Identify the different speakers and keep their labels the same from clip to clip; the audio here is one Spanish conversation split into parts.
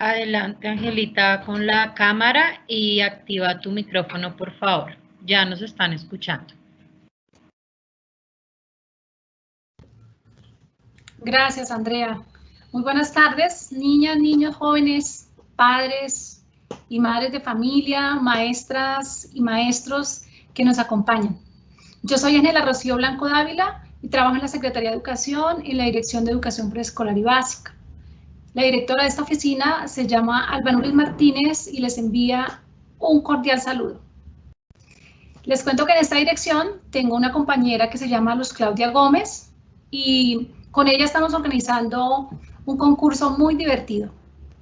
Speaker 1: Adelante, Angelita, con la cámara y activa tu micrófono, por favor. Ya nos están escuchando.
Speaker 2: Gracias, Andrea. Muy buenas tardes, niñas, niños, jóvenes, padres y madres de familia, maestras y maestros que nos acompañan. Yo soy Ángela Rocío Blanco Dávila y trabajo en la Secretaría de Educación en la Dirección de Educación Preescolar y Básica. La directora de esta oficina se llama Albanuris Martínez y les envía un cordial saludo. Les cuento que en esta dirección tengo una compañera que se llama Luz Claudia Gómez y con ella estamos organizando un concurso muy divertido,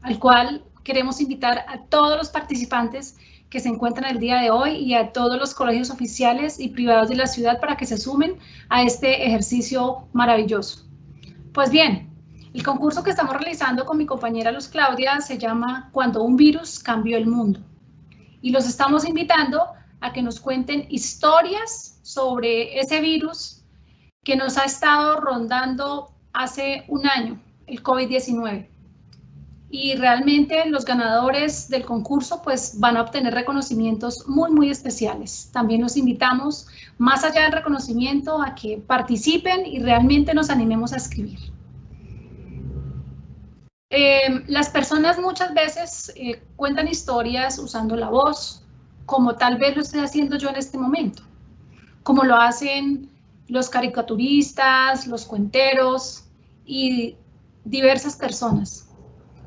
Speaker 2: al cual queremos invitar a todos los participantes que se encuentran el día de hoy y a todos los colegios oficiales y privados de la ciudad para que se sumen a este ejercicio maravilloso. Pues bien, el concurso que estamos realizando con mi compañera Luz Claudia se llama Cuando un virus cambió el mundo. Y los estamos invitando a que nos cuenten historias sobre ese virus que nos ha estado rondando hace un año, el COVID-19. Y realmente los ganadores del concurso pues van a obtener reconocimientos muy especiales. También los invitamos, más allá del reconocimiento, a que participen y realmente nos animemos a escribir. Las personas muchas veces cuentan historias usando la voz, como tal vez lo estoy haciendo yo en este momento, como lo hacen los caricaturistas, los cuenteros y diversas personas.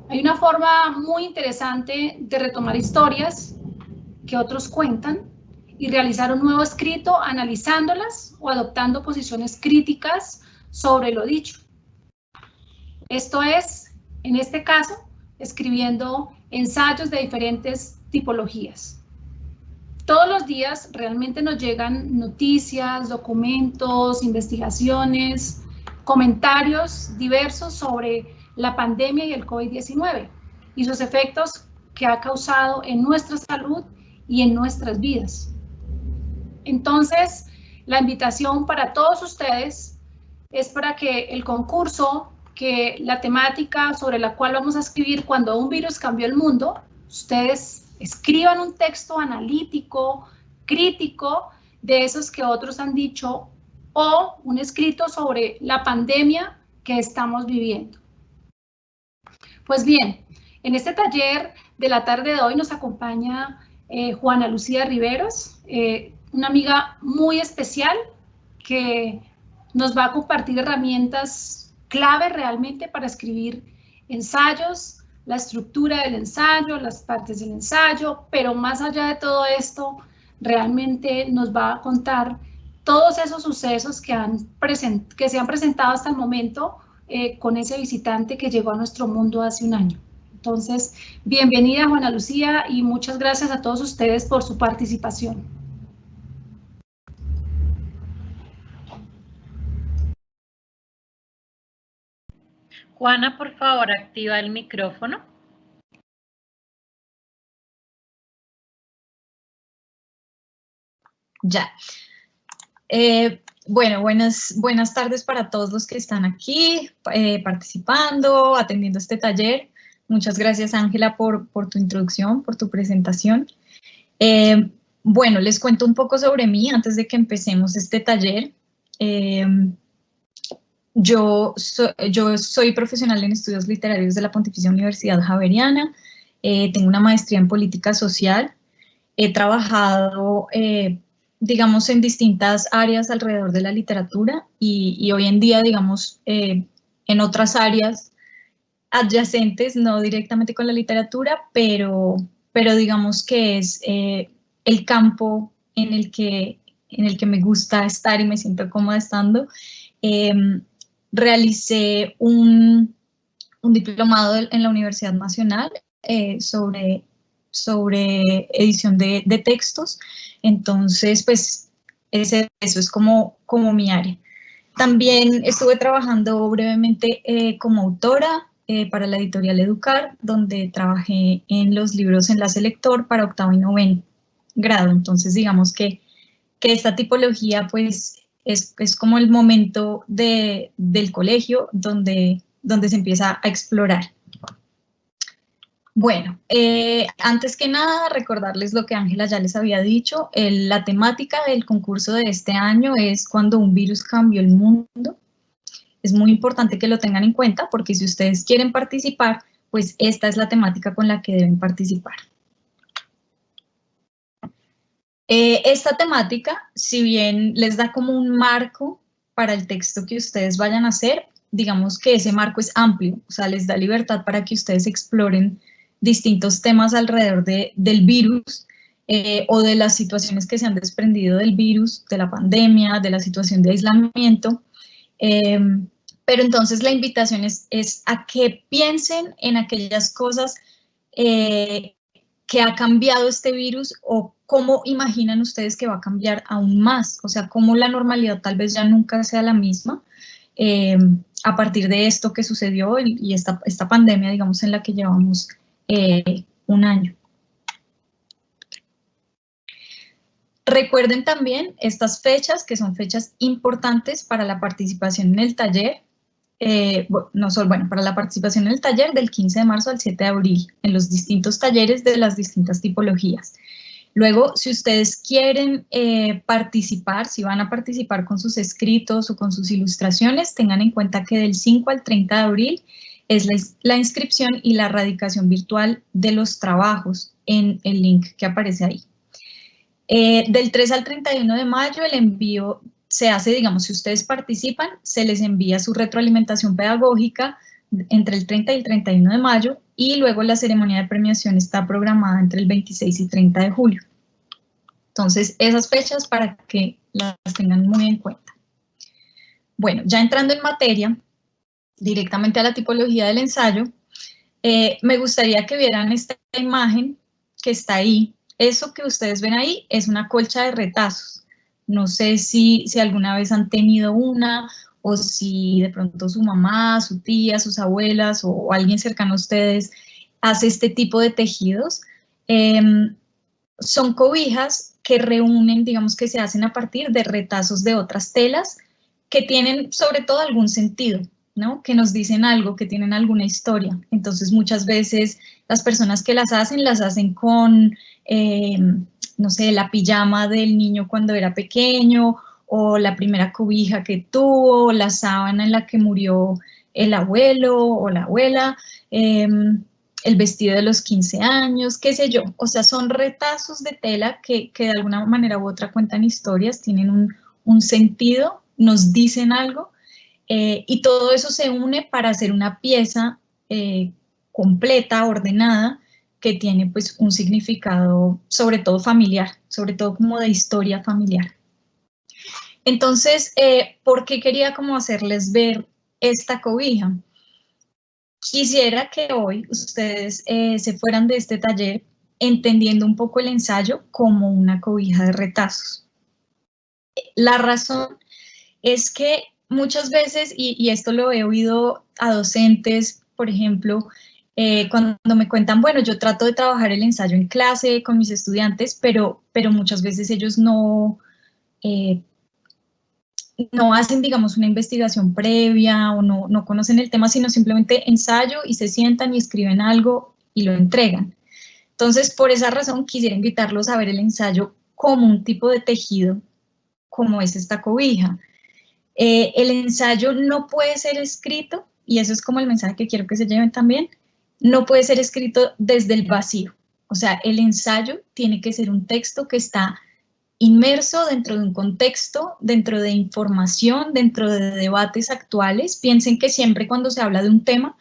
Speaker 2: Hay una forma muy interesante de retomar historias que otros cuentan y realizar un nuevo escrito analizándolas o adoptando posiciones críticas sobre lo dicho. Esto es, en este caso, escribiendo ensayos de diferentes tipologías. Todos los días realmente nos llegan noticias, documentos, investigaciones, comentarios diversos sobre la pandemia y el COVID-19 y sus efectos que ha causado en nuestra salud y en nuestras vidas. Entonces, la invitación para todos ustedes es para que el concurso, que la temática sobre la cual vamos a escribir cuando un virus cambió el mundo, ustedes escriban un texto analítico, crítico, de esos que otros han dicho, o un escrito sobre la pandemia que estamos viviendo. Pues bien, en este taller de la tarde de hoy nos acompaña Juana Lucía Riveros, una amiga muy especial que nos va a compartir herramientas clave realmente para escribir ensayos, la estructura del ensayo, las partes del ensayo, pero más allá de todo esto, realmente nos va a contar todos esos sucesos que se han presentado hasta el momento con ese visitante que llegó a nuestro mundo hace un año. Entonces, bienvenida Juana Lucía y muchas gracias a todos ustedes por su participación.
Speaker 1: Juana, por favor, activa el micrófono.
Speaker 3: Ya. Bueno, buenas tardes para todos los que están aquí participando, atendiendo este taller. Muchas gracias, Ángela, por tu introducción, por tu presentación. Bueno, les cuento un poco sobre mí antes de que empecemos este taller. Yo soy profesional en estudios literarios de la Pontificia Universidad Javeriana. Tengo una maestría en política social. He trabajado digamos, en distintas áreas alrededor de la literatura y hoy en día, digamos, en otras áreas adyacentes, no directamente con la literatura, pero digamos que es el campo en el que me gusta estar y me siento cómoda estando. Realicé un diplomado en la Universidad Nacional sobre edición de textos, entonces pues eso es como mi área. También estuve trabajando brevemente como autora para la editorial Educar, donde trabajé en los libros Enlace Lector para 8º y 9º grado, entonces digamos que esta tipología pues es como el momento del colegio donde se empieza a explorar. Bueno, antes que nada, recordarles lo que Ángela ya les había dicho. La temática del concurso de este año es cuando un virus cambió el mundo. Es muy importante que lo tengan en cuenta porque si ustedes quieren participar, pues esta es la temática con la que deben participar. Esta temática, si bien les da como un marco para el texto que ustedes vayan a hacer, digamos que ese marco es amplio, o sea, les da libertad para que ustedes exploren distintos temas alrededor del virus o de las situaciones que se han desprendido del virus, de la pandemia, de la situación de aislamiento. Pero entonces la invitación es a que piensen en aquellas cosas que ha cambiado este virus o cómo imaginan ustedes que va a cambiar aún más, o sea, cómo la normalidad tal vez ya nunca sea la misma a partir de esto que sucedió y esta pandemia, digamos, en la que llevamos un año. Recuerden también estas fechas, que son fechas importantes para la participación en el taller, para la participación en el taller del 15 de marzo al 7 de abril, en los distintos talleres de las distintas tipologías. Luego, si ustedes quieren participar, si van a participar con sus escritos o con sus ilustraciones, tengan en cuenta que del 5 al 30 de abril es la inscripción y la radicación virtual de los trabajos en el link que aparece ahí. Del 3 al 31 de mayo el envío se hace, digamos, si ustedes participan, se les envía su retroalimentación pedagógica entre el 30 y el 31 de mayo y luego la ceremonia de premiación está programada entre el 26 y 30 de julio. Entonces, esas fechas para que las tengan muy en cuenta. Bueno, ya entrando en materia, directamente a la tipología del ensayo, me gustaría que vieran esta imagen que está ahí. Eso que ustedes ven ahí es una colcha de retazos. No sé si alguna vez han tenido una o si de pronto su mamá, su tía, sus abuelas o alguien cercano a ustedes hace este tipo de tejidos. Son cobijas que reúnen, digamos que se hacen a partir de retazos de otras telas que tienen sobre todo algún sentido, ¿no? Que nos dicen algo, que tienen alguna historia. Entonces muchas veces las personas que las hacen con, no sé, la pijama del niño cuando era pequeño, o la primera cobija que tuvo, o la sábana en la que murió el abuelo o la abuela, el vestido de los 15 años, qué sé yo. O sea, son retazos de tela que de alguna manera u otra cuentan historias, tienen un sentido, nos dicen algo, y todo eso se une para hacer una pieza completa, ordenada, que tiene pues un significado sobre todo familiar, sobre todo como de historia familiar. Entonces, ¿por qué quería como hacerles ver esta cobija? Quisiera que hoy ustedes se fueran de este taller entendiendo un poco el ensayo como una cobija de retazos. La razón es que muchas veces, y esto lo he oído a docentes, por ejemplo, cuando me cuentan, bueno, yo trato de trabajar el ensayo en clase con mis estudiantes, pero muchas veces ellos no hacen, digamos, una investigación previa o no conocen el tema, sino simplemente ensayo y se sientan y escriben algo y lo entregan. Entonces, por esa razón, quisiera invitarlos a ver el ensayo como un tipo de tejido, como es esta cobija. El ensayo no puede ser escrito, y eso es como el mensaje que quiero que se lleven también, no puede ser escrito desde el vacío. O sea, el ensayo tiene que ser un texto que está inmerso dentro de un contexto, dentro de información, dentro de debates actuales. Piensen que siempre cuando se habla de un tema,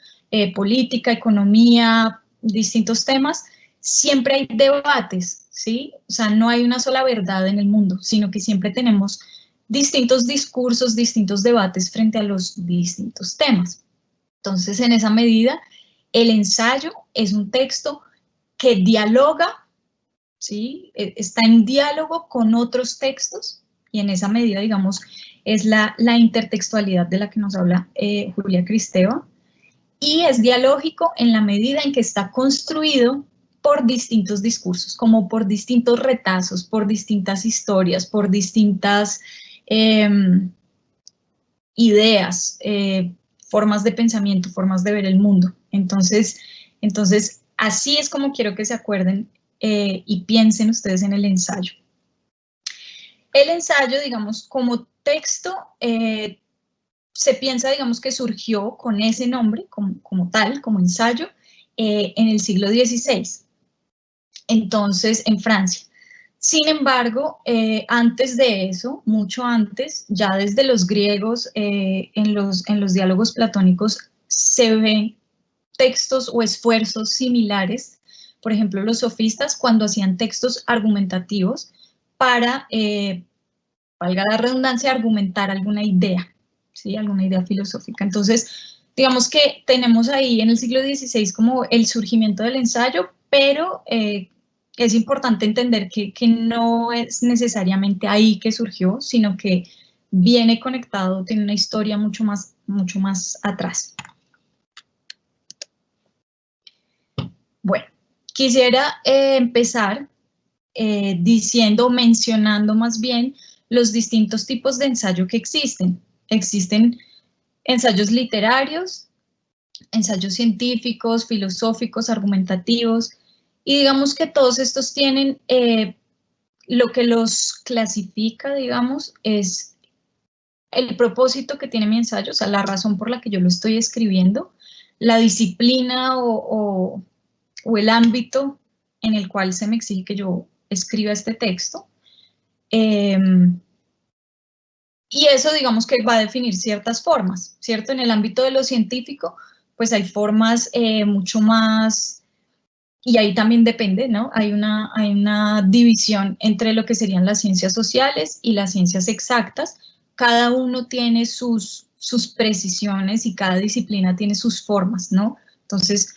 Speaker 3: política, economía, distintos temas, siempre hay debates, ¿sí? O sea, no hay una sola verdad en el mundo, sino que siempre tenemos distintos discursos, distintos debates frente a los distintos temas. Entonces, en esa medida, el ensayo es un texto que dialoga, ¿sí? Está en diálogo con otros textos y en esa medida, digamos, es la intertextualidad de la que nos habla Julia Kristeva, y es dialógico en la medida en que está construido por distintos discursos, como por distintos retazos, por distintas historias, por distintas ideas, formas de pensamiento, formas de ver el mundo. Entonces Así es como quiero que se acuerden y piensen ustedes en el ensayo. El ensayo, digamos, como texto, se piensa, digamos, que surgió con ese nombre, como tal, como ensayo, en el siglo XVI, entonces en Francia. Sin embargo, antes de eso, mucho antes, ya desde los griegos, en los diálogos platónicos, se ven textos o esfuerzos similares. Por ejemplo, los sofistas, cuando hacían textos argumentativos para, valga la redundancia, argumentar alguna idea, ¿sí? Alguna idea filosófica. Entonces, digamos que tenemos ahí en el siglo XVI como el surgimiento del ensayo, pero es importante entender que no es necesariamente ahí que surgió, sino que viene conectado, tiene una historia mucho más atrás. Bueno, quisiera empezar mencionando más bien los distintos tipos de ensayo que existen. Existen ensayos literarios, ensayos científicos, filosóficos, argumentativos, y digamos que todos estos tienen, lo que los clasifica, digamos, es el propósito que tiene mi ensayo, o sea, la razón por la que yo lo estoy escribiendo, la disciplina o el ámbito en el cual se me exige que yo escriba este texto. Y eso, digamos, que va a definir ciertas formas, ¿cierto? En el ámbito de lo científico, pues hay formas mucho más, y ahí también depende, ¿no? Hay una división entre lo que serían las ciencias sociales y las ciencias exactas. Cada uno tiene sus precisiones y cada disciplina tiene sus formas, ¿no? Entonces,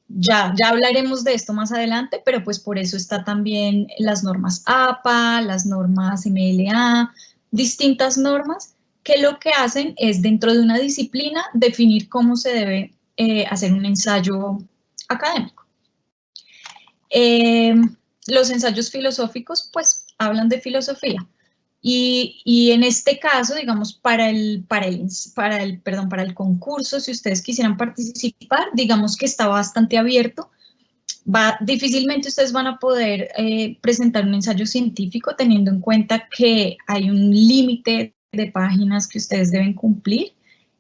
Speaker 3: ya hablaremos de esto más adelante, pero pues por eso está también las normas APA, las normas MLA, distintas normas que lo que hacen es dentro de una disciplina definir cómo se debe hacer un ensayo académico. Los ensayos filosóficos pues hablan de filosofía y en este caso, digamos, para el concurso, si ustedes quisieran participar, digamos que está bastante abierto. Difícilmente ustedes van a poder presentar un ensayo científico teniendo en cuenta que hay un límite de páginas que ustedes deben cumplir,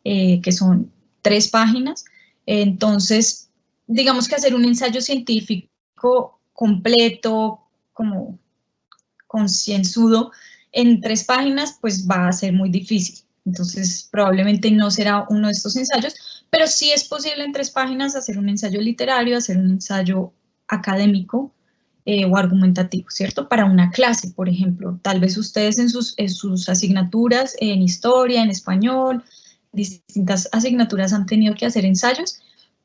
Speaker 3: que son 3 páginas. Entonces, digamos que hacer un ensayo científico completo, como concienzudo, en 3 páginas, pues va a ser muy difícil. Entonces, probablemente no será uno de estos ensayos, pero sí es posible en 3 páginas hacer un ensayo literario, hacer un ensayo académico o argumentativo, ¿cierto? Para una clase, por ejemplo. Tal vez ustedes en sus asignaturas, en historia, en español, distintas asignaturas han tenido que hacer ensayos,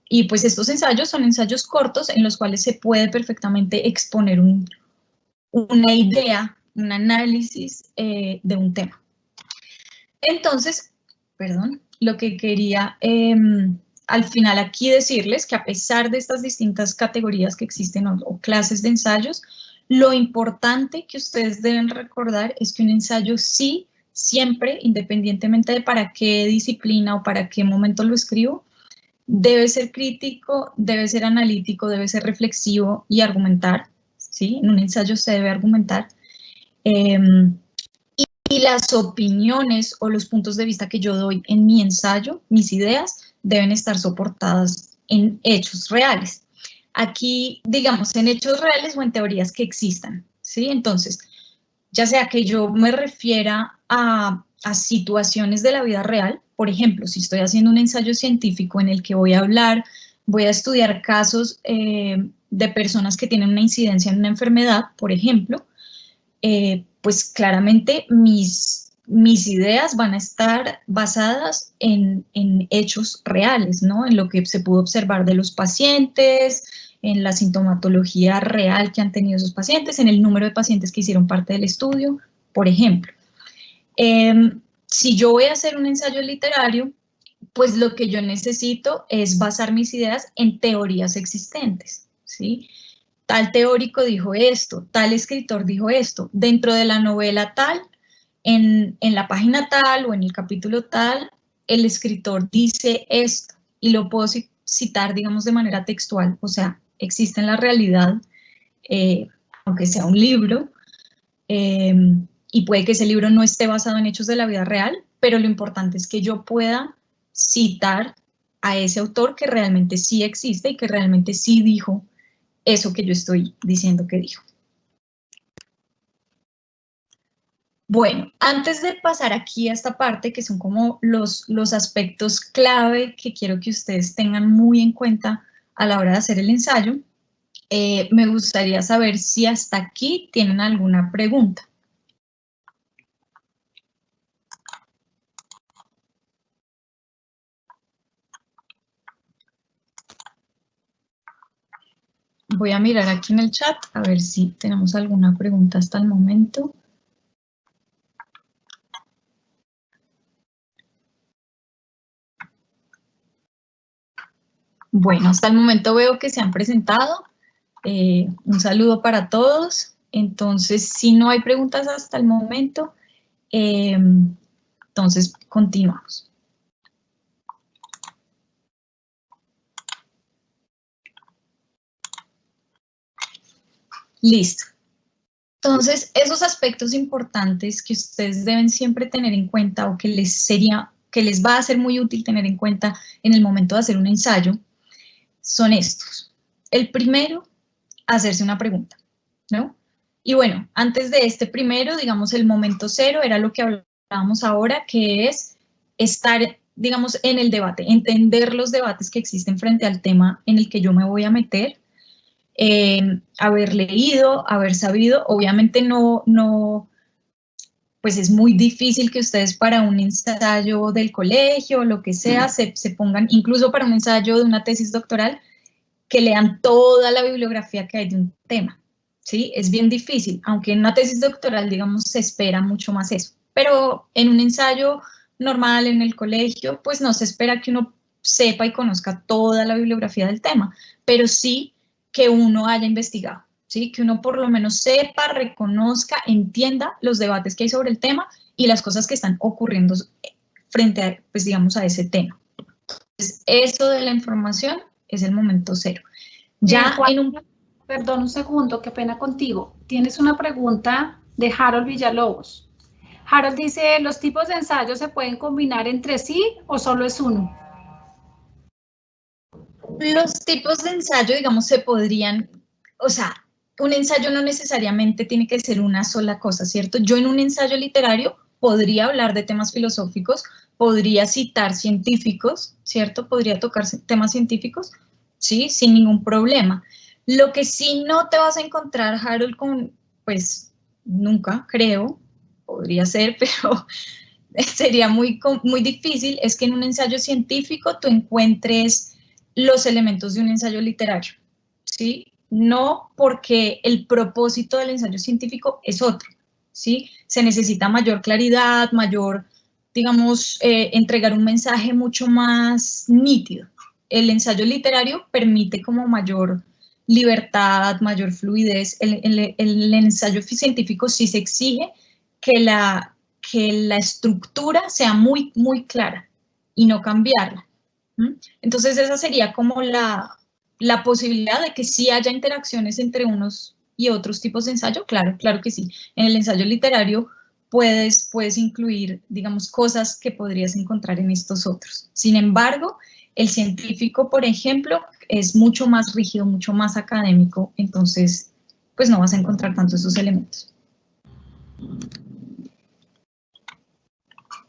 Speaker 3: y pues estos ensayos son ensayos cortos en los cuales se puede perfectamente exponer una idea, un análisis de un tema. Entonces, lo que quería al final aquí decirles que a pesar de estas distintas categorías que existen o clases de ensayos, lo importante que ustedes deben recordar es que un ensayo sí, siempre, independientemente de para qué disciplina o para qué momento lo escribo, debe ser crítico, debe ser analítico, debe ser reflexivo y argumentar, ¿sí? En un ensayo se debe argumentar. Y las opiniones o los puntos de vista que yo doy en mi ensayo, mis ideas, deben estar soportadas en hechos reales. Aquí, digamos, en hechos reales o en teorías que existan, ¿sí? Entonces, ya sea que yo me refiera a situaciones de la vida real, por ejemplo, si estoy haciendo un ensayo científico en el que voy a estudiar casos de personas que tienen una incidencia en una enfermedad, por ejemplo, pues claramente mis ideas van a estar basadas en hechos reales, ¿no? En lo que se pudo observar de los pacientes, en la sintomatología real que han tenido esos pacientes, en el número de pacientes que hicieron parte del estudio, por ejemplo. Si yo voy a hacer un ensayo literario, pues lo que yo necesito es basar mis ideas en teorías existentes, ¿sí? Tal teórico dijo esto, tal escritor dijo esto, dentro de la novela tal, en la página tal o en el capítulo tal, el escritor dice esto y lo puedo citar, digamos, de manera textual, o sea, existe en la realidad, aunque sea un libro, y puede que ese libro no esté basado en hechos de la vida real, pero lo importante es que yo pueda citar a ese autor que realmente sí existe y que realmente sí dijo eso que yo estoy diciendo que dijo. Bueno, antes de pasar aquí a esta parte, que son como los aspectos clave que quiero que ustedes tengan muy en cuenta a la hora de hacer el ensayo, me gustaría saber si hasta aquí tienen alguna pregunta. Voy a mirar aquí en el chat a ver si tenemos alguna pregunta hasta el momento. Bueno, hasta el momento veo que se han presentado. Un saludo para todos. Entonces, si no hay preguntas hasta el momento, entonces continuamos. Listo. Entonces, esos aspectos importantes que ustedes deben siempre tener en cuenta o que les va a ser muy útil tener en cuenta en el momento de hacer un ensayo, son estos. El primero, hacerse una pregunta, ¿no? Y bueno, antes de este primero, digamos, el momento cero era lo que hablábamos ahora, que es estar, digamos, en el debate, entender los debates que existen frente al tema en el que yo me voy a meter, haber leído, haber sabido, obviamente pues es muy difícil que ustedes para un ensayo del colegio o lo que sea se pongan, incluso para un ensayo de una tesis doctoral, que lean toda la bibliografía que hay de un tema, ¿sí? Es bien difícil, aunque en una tesis doctoral, digamos, se espera mucho más eso, pero en un ensayo normal en el colegio, pues no se espera que uno sepa y conozca toda la bibliografía del tema, pero sí que uno haya investigado, ¿sí? Que uno por lo menos sepa, reconozca, entienda los debates que hay sobre el tema y las cosas que están ocurriendo frente a, pues digamos, a ese tema. Entonces, eso de la información es el momento cero. Ya en un...
Speaker 2: Perdón, un segundo, qué pena contigo. Tienes una pregunta de Harold Villalobos. Harold dice, ¿los tipos de ensayos se pueden combinar entre sí o solo es uno?
Speaker 3: Los tipos de ensayo, digamos, se podrían, o sea, un ensayo no necesariamente tiene que ser una sola cosa, ¿cierto? Yo en un ensayo literario podría hablar de temas filosóficos, podría citar científicos, ¿cierto? Podría tocar temas científicos, ¿sí? Sin ningún problema. Lo que sí no te vas a encontrar, Harold, con, pues, nunca, creo, podría ser, pero sería muy difícil, es que en un ensayo científico tú encuentres los elementos de un ensayo literario, ¿sí? No porque el propósito del ensayo científico es otro, ¿sí? Se necesita mayor claridad, mayor, digamos, entregar un mensaje mucho más nítido. El ensayo literario permite como mayor libertad, mayor fluidez. El ensayo científico sí se exige que la estructura sea muy, muy clara y no cambiarla. Entonces esa sería como la posibilidad de que sí haya interacciones entre unos y otros tipos de ensayo, claro, claro que sí. En el ensayo literario puedes incluir, digamos, cosas que podrías encontrar en estos otros. Sin embargo, el científico, por ejemplo, es mucho más rígido, mucho más académico, entonces, pues no vas a encontrar tanto esos elementos.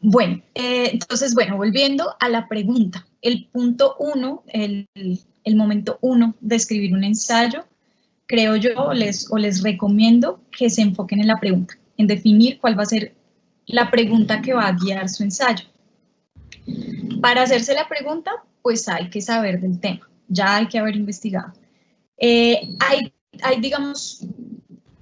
Speaker 3: Bueno, entonces, bueno, volviendo a la pregunta. El punto 1, el momento 1 de escribir un ensayo, creo yo, les recomiendo que se enfoquen en la pregunta, en definir cuál va a ser la pregunta que va a guiar su ensayo. Para hacerse la pregunta, pues hay que saber del tema, ya hay que haber investigado. Hay, digamos,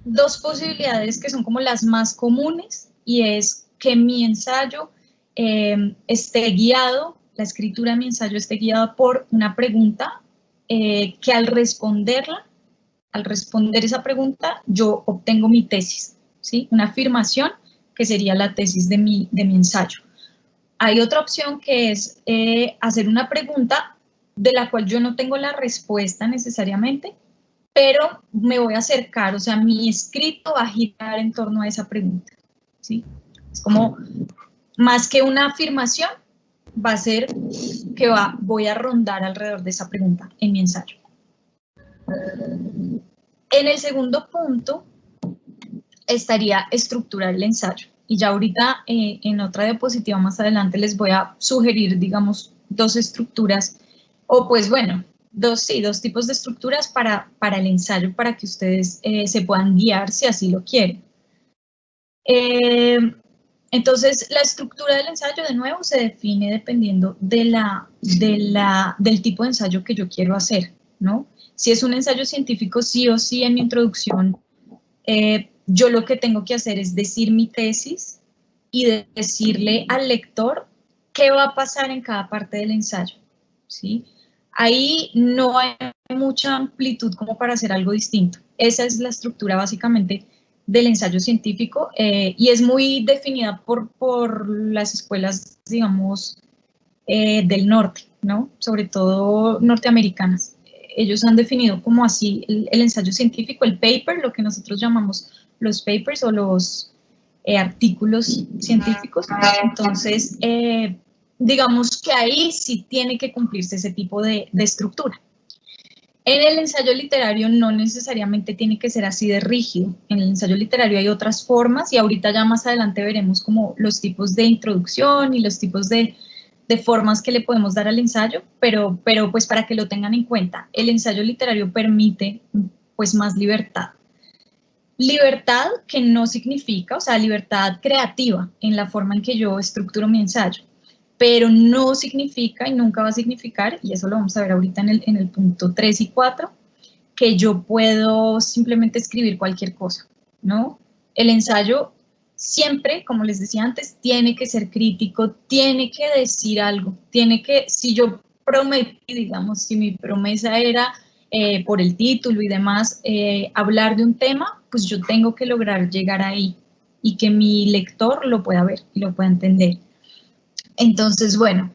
Speaker 3: dos posibilidades que son como las más comunes, y es que mi ensayo esté guiado, la escritura de mi ensayo esté guiada por una pregunta que al responder esa pregunta, yo obtengo mi tesis, ¿sí? Una afirmación que sería la tesis de mi ensayo. Hay otra opción que es hacer una pregunta de la cual yo no tengo la respuesta necesariamente, pero me voy a acercar, o sea, mi escrito va a girar en torno a esa pregunta, ¿sí? Es como, más que una afirmación, va a ser que voy a rondar alrededor de esa pregunta en mi ensayo. En el segundo punto estaría estructurar el ensayo. Y ya ahorita en otra diapositiva más adelante les voy a sugerir, digamos, dos estructuras, o pues bueno, dos tipos de estructuras para el ensayo, para que ustedes se puedan guiar si así lo quieren. Entonces, la estructura del ensayo, de nuevo, se define dependiendo del tipo de ensayo que yo quiero hacer, ¿no? Si es un ensayo científico, sí o sí en mi introducción, yo lo que tengo que hacer es decir mi tesis y decirle al lector qué va a pasar en cada parte del ensayo, ¿sí? Ahí no hay mucha amplitud como para hacer algo distinto. Esa es la estructura básicamente del ensayo científico y es muy definida por las escuelas, digamos, del norte, ¿no? Sobre todo norteamericanas. Ellos han definido como así el ensayo científico, el paper, lo que nosotros llamamos los papers o los artículos científicos. Entonces, digamos que ahí sí tiene que cumplirse ese tipo de estructura. En el ensayo literario no necesariamente tiene que ser así de rígido. En el ensayo literario hay otras formas y ahorita ya más adelante veremos como los tipos de introducción y los tipos de formas que le podemos dar al ensayo, pero pues para que lo tengan en cuenta, el ensayo literario permite pues más libertad. Libertad que no significa, o sea, libertad creativa en la forma en que yo estructuro mi ensayo, pero no significa y nunca va a significar, y eso lo vamos a ver ahorita en el punto 3 y 4, que yo puedo simplemente escribir cualquier cosa, ¿no? El ensayo siempre, como les decía antes, tiene que ser crítico, tiene que decir algo, tiene que, si yo prometí, digamos, si mi promesa era por el título y demás, hablar de un tema, pues yo tengo que lograr llegar ahí y que mi lector lo pueda ver y lo pueda entender. Entonces, bueno,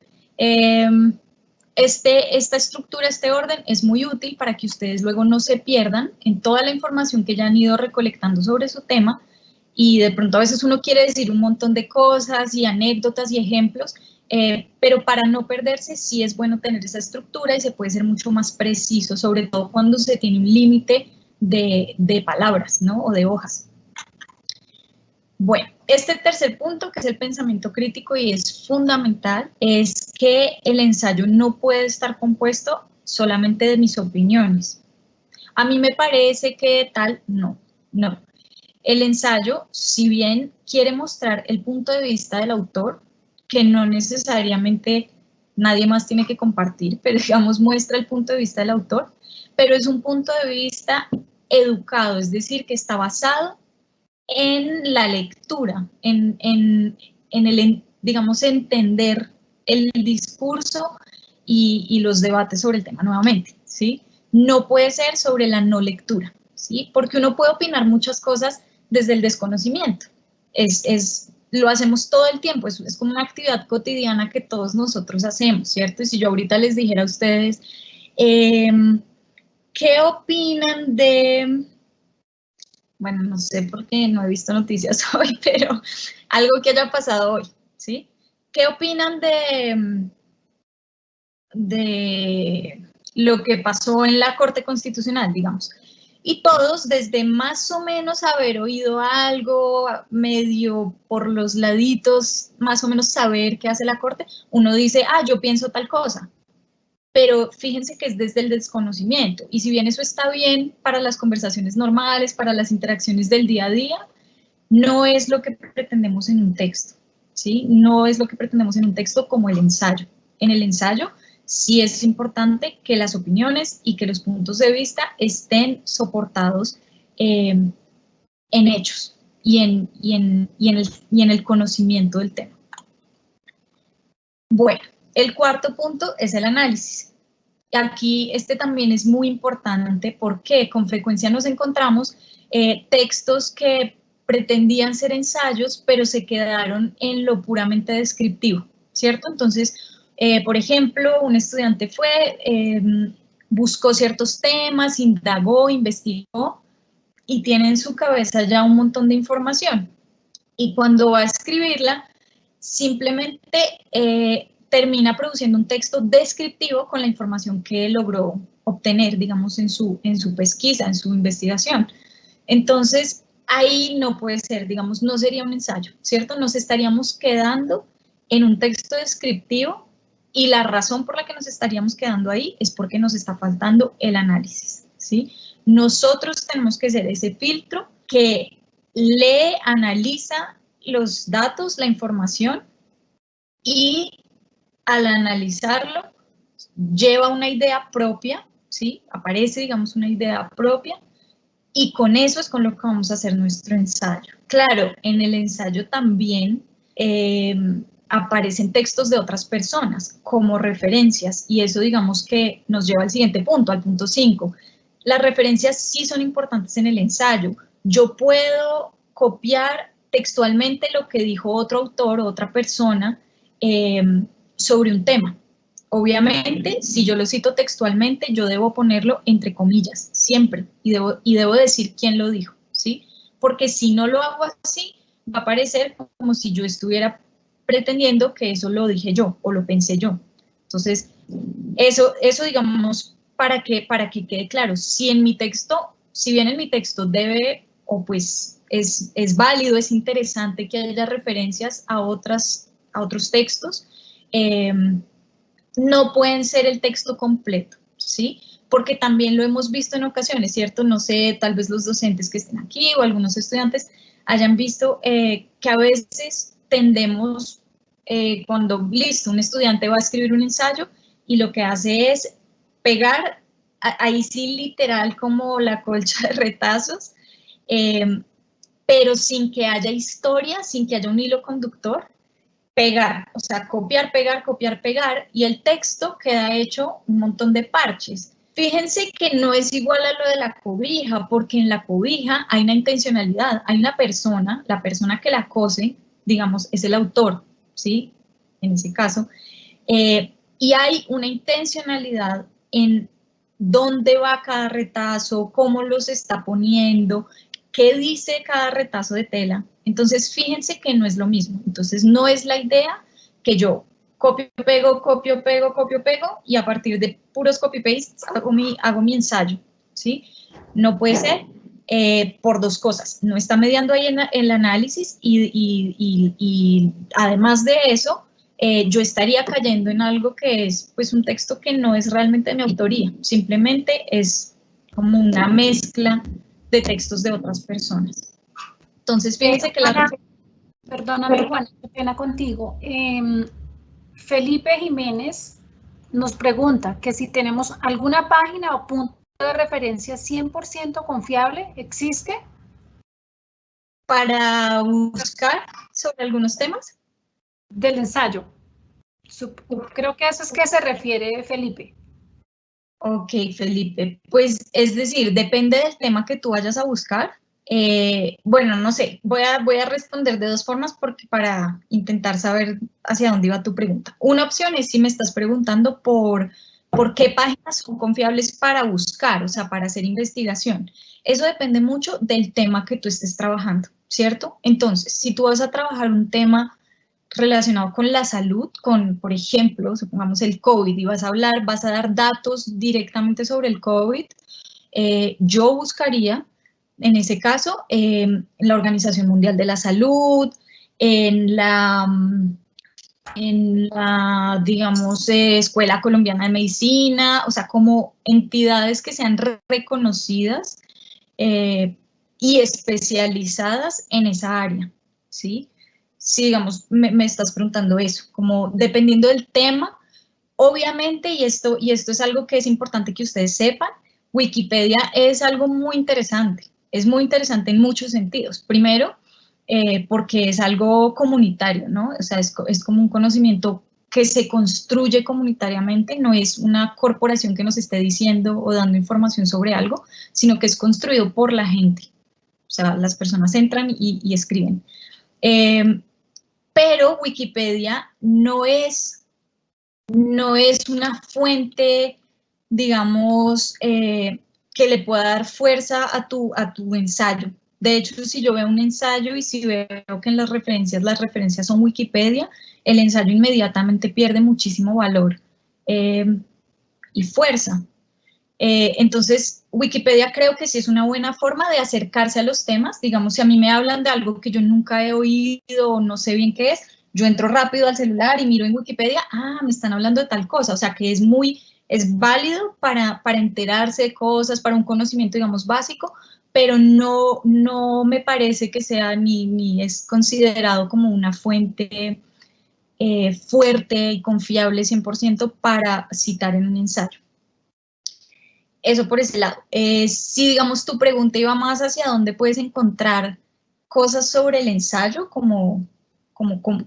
Speaker 3: esta estructura, este orden es muy útil para que ustedes luego no se pierdan en toda la información que ya han ido recolectando sobre su tema y de pronto a veces uno quiere decir un montón de cosas y anécdotas y ejemplos, pero para no perderse sí es bueno tener esa estructura y se puede ser mucho más preciso, sobre todo cuando se tiene un límite de palabras, ¿no? O de hojas. Bueno, este tercer punto, que es el pensamiento crítico y es fundamental, es que el ensayo no puede estar compuesto solamente de mis opiniones. A mí me parece que tal, no. El ensayo, si bien quiere mostrar el punto de vista del autor, que no necesariamente nadie más tiene que compartir, pero digamos muestra el punto de vista del autor, pero es un punto de vista educado, es decir, que está basado en la lectura, en el, digamos, entender el discurso y los debates sobre el tema nuevamente, ¿sí? No puede ser sobre la no lectura, ¿sí? Porque uno puede opinar muchas cosas desde el desconocimiento. Lo hacemos todo el tiempo, es como una actividad cotidiana que todos nosotros hacemos, ¿cierto? Y si yo ahorita les dijera a ustedes, ¿qué opinan de...? Bueno, no sé porque no he visto noticias hoy, pero algo que haya pasado hoy, ¿sí? ¿Qué opinan de lo que pasó en la Corte Constitucional, digamos? Y todos, desde más o menos haber oído algo, medio por los laditos, más o menos saber qué hace la Corte, uno dice, yo pienso tal cosa. Pero fíjense que es desde el desconocimiento, y si bien eso está bien para las conversaciones normales, para las interacciones del día a día, no es lo que pretendemos en un texto, ¿sí? No es lo que pretendemos en un texto como el ensayo. En el ensayo sí es importante que las opiniones y que los puntos de vista estén soportados en hechos y en el conocimiento del tema. Bueno. El cuarto punto es el análisis. Aquí también es muy importante porque con frecuencia nos encontramos textos que pretendían ser ensayos, pero se quedaron en lo puramente descriptivo, ¿cierto? Entonces, por ejemplo, un estudiante fue, buscó ciertos temas, indagó, investigó y tiene en su cabeza ya un montón de información. Y cuando va a escribirla, simplemente termina produciendo un texto descriptivo con la información que logró obtener, digamos, en su pesquisa, en su investigación. Entonces, ahí no puede ser, digamos, no sería un ensayo, ¿cierto? Nos estaríamos quedando en un texto descriptivo y la razón por la que nos estaríamos quedando ahí es porque nos está faltando el análisis, ¿sí? Nosotros tenemos que ser ese filtro que lee, analiza los datos, la información y al analizarlo lleva una idea propia, ¿sí? Aparece, digamos, una idea propia y con eso es con lo que vamos a hacer nuestro ensayo. Claro, en el ensayo también aparecen textos de otras personas como referencias y eso digamos que nos lleva al siguiente punto, al punto 5. Las referencias sí son importantes en el ensayo. Yo puedo copiar textualmente lo que dijo otro autor o otra persona sobre un tema. Obviamente, si yo lo cito textualmente, yo debo ponerlo entre comillas, siempre, y debo decir quién lo dijo, ¿sí? Porque si no lo hago así, va a parecer como si yo estuviera pretendiendo que eso lo dije yo o lo pensé yo. Entonces, eso digamos, para que quede claro, si en mi texto, si bien en mi texto debe, o pues es válido, es interesante que haya referencias a otros textos, no pueden ser el texto completo, ¿sí? Porque también lo hemos visto en ocasiones, ¿cierto? No sé, tal vez los docentes que estén aquí o algunos estudiantes hayan visto que a veces tendemos, cuando, listo, un estudiante va a escribir un ensayo y lo que hace es pegar, ahí sí literal como la colcha de retazos, pero sin que haya historia, sin que haya un hilo conductor, pegar, o sea, copiar, pegar, copiar, pegar, y el texto queda hecho un montón de parches. Fíjense que no es igual a lo de la cobija, porque en la cobija hay una intencionalidad, hay una persona, la persona que la cose, digamos, es el autor, ¿sí? En ese caso, y hay una intencionalidad en dónde va cada retazo, cómo los está poniendo, qué dice cada retazo de tela. Entonces, fíjense que no es lo mismo. Entonces, no es la idea que yo copio, pego, copio, pego, copio, pego, y a partir de puros copy-paste hago mi ensayo, ¿sí? No puede ser por dos cosas. No está mediando ahí en el análisis y además de eso, yo estaría cayendo en algo que es pues un texto que no es realmente de mi autoría, simplemente es como una mezcla de textos de otras personas. Entonces, fíjense que la...
Speaker 2: Perdóname, Juana, qué pena contigo. Felipe Jiménez nos pregunta que si tenemos alguna página o punto de referencia 100% confiable, ¿existe?
Speaker 3: Para buscar sobre algunos temas.
Speaker 2: Del ensayo. Creo que eso es que se refiere Felipe.
Speaker 3: Ok, Felipe. Pues es decir, depende del tema que tú vayas a buscar. Bueno, no sé, voy a responder de dos formas porque para intentar saber hacia dónde iba tu pregunta. Una opción es si me estás preguntando por qué páginas son confiables para buscar, o sea, para hacer investigación. Eso depende mucho del tema que tú estés trabajando, ¿cierto? Entonces, si tú vas a trabajar un tema relacionado con la salud, con, por ejemplo, supongamos el COVID, y vas a dar datos directamente sobre el COVID, yo buscaría, en ese caso, en la Organización Mundial de la Salud, en la digamos, Escuela Colombiana de Medicina, o sea, como entidades que sean reconocidas y especializadas en esa área, ¿sí? Sí, digamos, me estás preguntando eso, como dependiendo del tema, obviamente, y esto es algo que es importante que ustedes sepan, Wikipedia es algo muy interesante, es muy interesante en muchos sentidos. Primero, porque es algo comunitario, ¿no? O sea, es como un conocimiento que se construye comunitariamente, no es una corporación que nos esté diciendo o dando información sobre algo, sino que es construido por la gente. O sea, las personas entran y escriben. Pero Wikipedia no es una fuente digamos, que le pueda dar fuerza a tu ensayo. De hecho, si yo veo un ensayo y si veo que en las referencias son Wikipedia, el ensayo inmediatamente pierde muchísimo valor y fuerza. Entonces, Wikipedia creo que sí es una buena forma de acercarse a los temas. Digamos, si a mí me hablan de algo que yo nunca he oído o no sé bien qué es, yo entro rápido al celular y miro en Wikipedia, me están hablando de tal cosa. O sea, que es válido para enterarse de cosas, para un conocimiento, digamos, básico, pero no me parece que sea ni es considerado como una fuente fuerte y confiable 100% para citar en un ensayo. Eso por ese lado. Si, digamos, tu pregunta iba más hacia dónde puedes encontrar cosas sobre el ensayo, como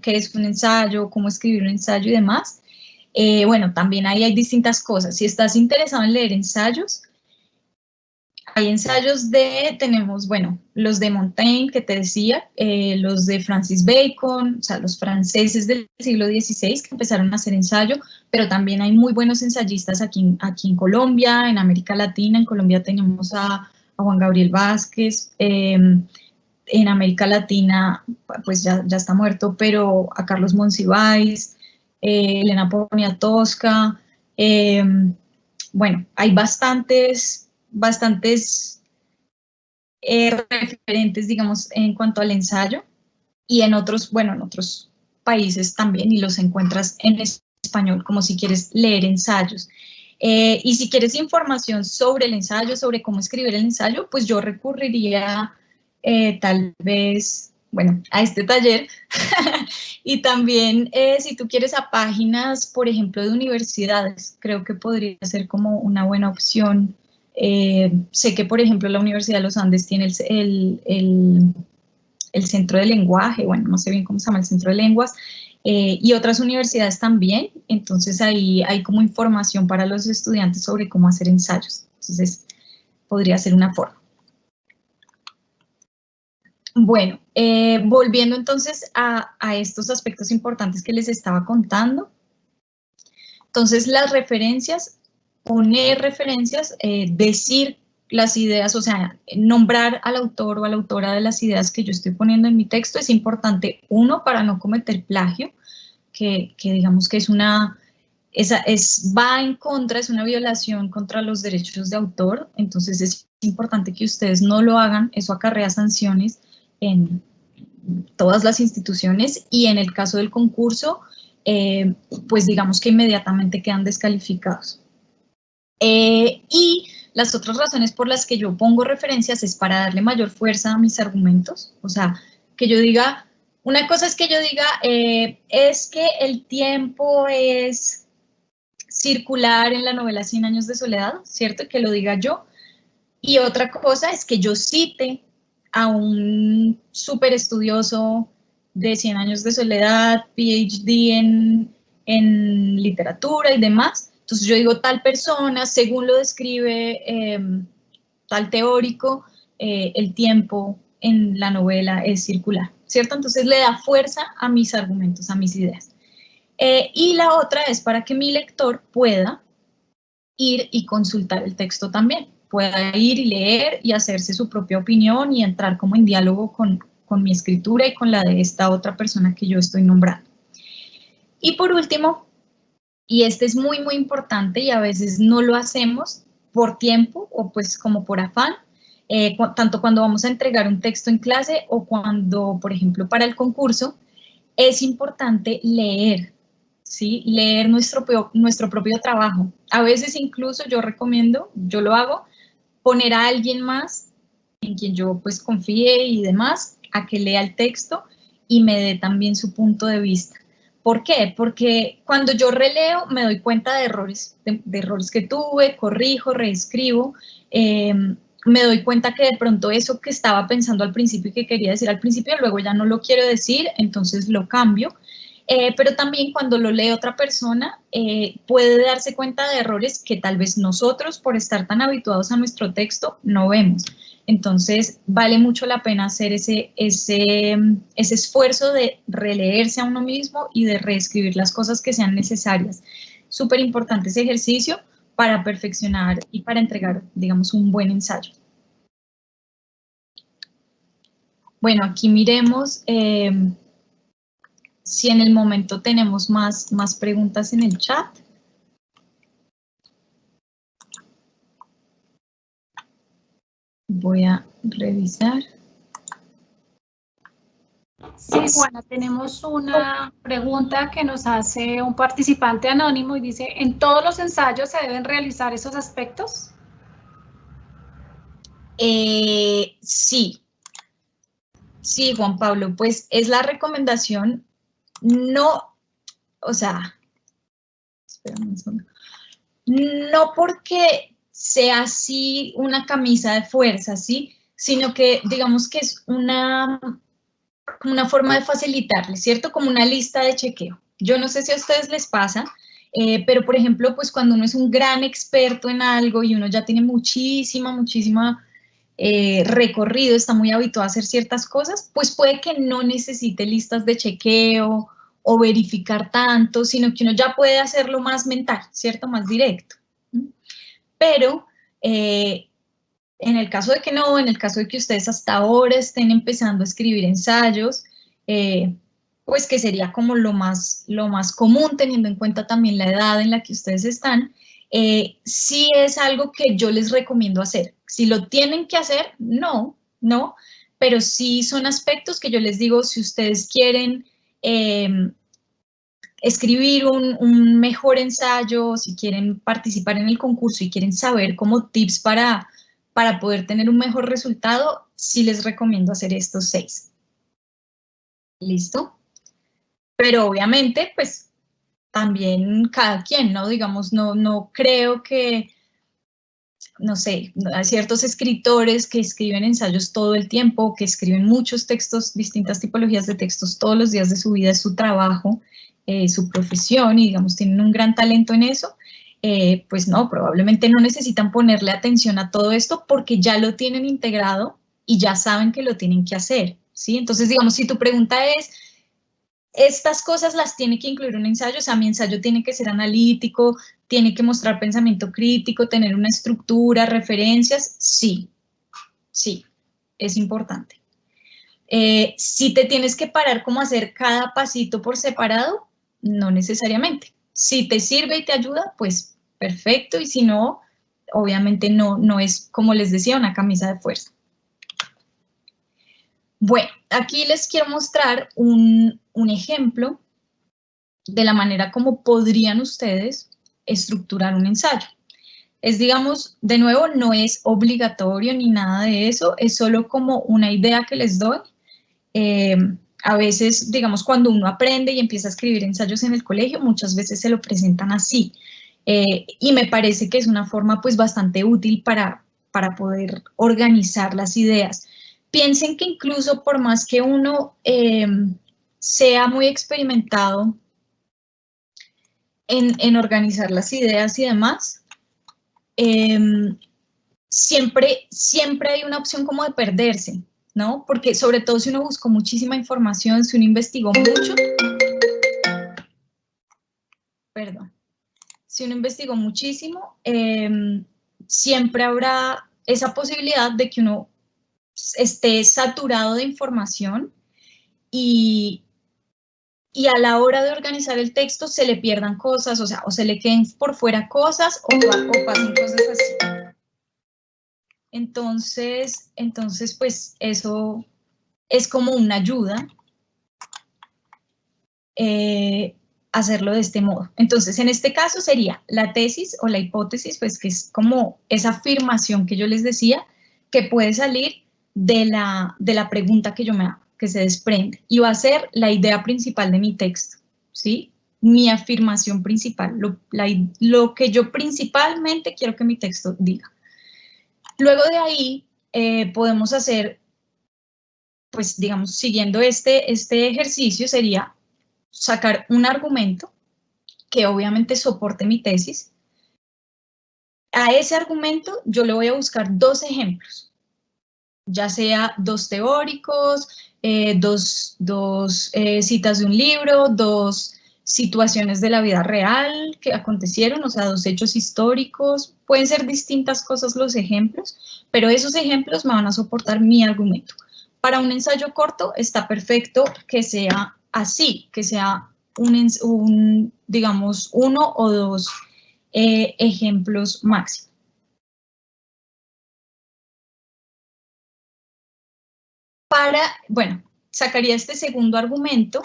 Speaker 3: qué es un ensayo, cómo escribir un ensayo y demás, bueno, también ahí hay distintas cosas. Si estás interesado en leer ensayos, hay ensayos tenemos, bueno, los de Montaigne, que te decía, los de Francis Bacon, o sea, los franceses del siglo XVI que empezaron a hacer ensayo, pero también hay muy buenos ensayistas aquí en Colombia, en América Latina. En Colombia tenemos a Juan Gabriel Vázquez, en América Latina, pues ya está muerto, pero a Carlos Monsiváis, Elena Poniatowska, bueno, hay bastantes referentes, digamos, en cuanto al ensayo, y en otros países también, y los encuentras en español, como si quieres leer ensayos. Y si quieres información sobre el ensayo, sobre cómo escribir el ensayo, pues yo recurriría tal vez, bueno, a este taller, y también si tú quieres a páginas, por ejemplo, de universidades, creo que podría ser como una buena opción. Sé que, por ejemplo, la Universidad de los Andes tiene el centro de lenguaje, bueno, no sé bien cómo se llama, el centro de lenguas, y otras universidades también. Entonces ahí hay como información para los estudiantes sobre cómo hacer ensayos. Entonces podría ser una forma. Bueno, volviendo entonces a estos aspectos importantes que les estaba contando. Entonces, las referencias, poner referencias, decir las ideas, o sea, nombrar al autor o a la autora de las ideas que yo estoy poniendo en mi texto es importante. Uno, para no cometer plagio, que digamos que va en contra, es una violación contra los derechos de autor. Entonces es importante que ustedes no lo hagan. Eso acarrea sanciones en todas las instituciones, y en el caso del concurso, pues digamos que inmediatamente quedan descalificados. Y las otras razones por las que yo pongo referencias es para darle mayor fuerza a mis argumentos. O sea, que yo diga, una cosa es que yo diga, es que el tiempo es circular en la novela 100 años de soledad, ¿cierto? Que lo diga yo. Y otra cosa es que yo cite a un súper estudioso de 100 años de soledad, PhD en literatura y demás. Entonces yo digo, tal persona, según lo describe tal teórico, el tiempo en la novela es circular, ¿cierto? Entonces le da fuerza a mis argumentos, a mis ideas. Y la otra es para que mi lector pueda ir y consultar el texto también, pueda ir y leer y hacerse su propia opinión y entrar como en diálogo con mi escritura y con la de esta otra persona que yo estoy nombrando. Y por último, y este es muy, muy importante y a veces no lo hacemos por tiempo o pues como por afán, tanto cuando vamos a entregar un texto en clase o cuando, por ejemplo, para el concurso, es importante leer, ¿sí? Leer nuestro propio trabajo. A veces incluso yo recomiendo, yo lo hago, poner a alguien más en quien yo pues confíe y demás, a que lea el texto y me dé también su punto de vista. ¿Por qué? Porque cuando yo releo me doy cuenta de errores, de errores que tuve, corrijo, reescribo, me doy cuenta que de pronto eso que estaba pensando al principio y que quería decir al principio, luego ya no lo quiero decir, entonces lo cambio. Pero también cuando lo lee otra persona, puede darse cuenta de errores que tal vez nosotros, por estar tan habituados a nuestro texto, no vemos. Entonces, vale mucho la pena hacer ese esfuerzo de releerse a uno mismo y de reescribir las cosas que sean necesarias. Súper importante ese ejercicio, para perfeccionar y para entregar, digamos, un buen ensayo. Bueno, aquí miremos si en el momento tenemos más preguntas en el chat. Voy a revisar.
Speaker 2: Sí, Juana, tenemos una pregunta que nos hace un participante anónimo y dice, ¿en todos los ensayos se deben realizar esos aspectos?
Speaker 3: Sí. Sí, Juan Pablo, pues es la recomendación, no, o sea, espérame un segundo, no porque sea así una camisa de fuerza, ¿sí? Sino que digamos que es una forma de facilitarle, ¿cierto? Como una lista de chequeo. Yo no sé si a ustedes les pasa, pero por ejemplo, pues cuando uno es un gran experto en algo y uno ya tiene muchísima recorrido, está muy habituado a hacer ciertas cosas, pues puede que no necesite listas de chequeo o verificar tanto, sino que uno ya puede hacerlo más mental, ¿cierto? Más directo. Pero en el caso de que no, en el caso de que ustedes hasta ahora estén empezando a escribir ensayos, pues que sería como lo más común, teniendo en cuenta también la edad en la que ustedes están, sí es algo que yo les recomiendo hacer. Si lo tienen que hacer, no, pero sí son aspectos que yo les digo, si ustedes quieren escribir un mejor ensayo, si quieren participar en el concurso y quieren saber como tips para poder tener un mejor resultado, sí les recomiendo hacer estos 6. ¿Listo? Pero obviamente, pues, también cada quien, ¿no? Digamos, no creo que, no sé, hay ciertos escritores que escriben ensayos todo el tiempo, que escriben muchos textos, distintas tipologías de textos todos los días de su vida, es su trabajo, su profesión, y digamos, tienen un gran talento en eso. Pues no, probablemente no necesitan ponerle atención a todo esto porque ya lo tienen integrado y ya saben que lo tienen que hacer, ¿sí? Entonces, digamos, si tu pregunta es, ¿estas cosas las tiene que incluir un ensayo? O sea, mi ensayo tiene que ser analítico, tiene que mostrar pensamiento crítico, tener una estructura, referencias, sí, es importante. Si te tienes que parar como hacer cada pasito por separado, no necesariamente. Si te sirve y te ayuda, pues perfecto, y si no, obviamente no es, como les decía, una camisa de fuerza. Bueno, aquí les quiero mostrar un ejemplo de la manera como podrían ustedes estructurar un ensayo. Es, digamos, de nuevo, no es obligatorio ni nada de eso, es solo como una idea que les doy. A veces, digamos, cuando uno aprende y empieza a escribir ensayos en el colegio, muchas veces se lo presentan así. Y me parece que es una forma pues bastante útil para poder organizar las ideas. Piensen que incluso por más que uno sea muy experimentado en organizar las ideas y demás, siempre hay una opción como de perderse, ¿no? Porque sobre todo si uno buscó muchísima información, si uno investigó mucho, si uno investigó muchísimo, siempre habrá esa posibilidad de que uno esté saturado de información y a la hora de organizar el texto se le pierdan cosas, o sea, o se le queden por fuera cosas o pasen cosas así. Entonces, pues eso es como una ayuda hacerlo de este modo. Entonces, en este caso sería la tesis o la hipótesis, pues que es como esa afirmación que yo les decía, que puede salir de la pregunta que yo me hago, que se desprende, y va a ser la idea principal de mi texto, ¿sí? Mi afirmación principal, lo que yo principalmente quiero que mi texto diga. Luego de ahí podemos hacer, pues digamos, siguiendo este ejercicio, sería sacar un argumento que obviamente soporte mi tesis. A ese argumento yo le voy a buscar 2 ejemplos, ya sea 2 teóricos, dos citas de un libro, 2 situaciones de la vida real que acontecieron, o sea, 2 hechos históricos. Pueden ser distintas cosas los ejemplos, pero esos ejemplos me van a soportar mi argumento. Para un ensayo corto está perfecto que sea así, que sea digamos, 1 o 2 ejemplos máximo. Bueno, sacaría este segundo argumento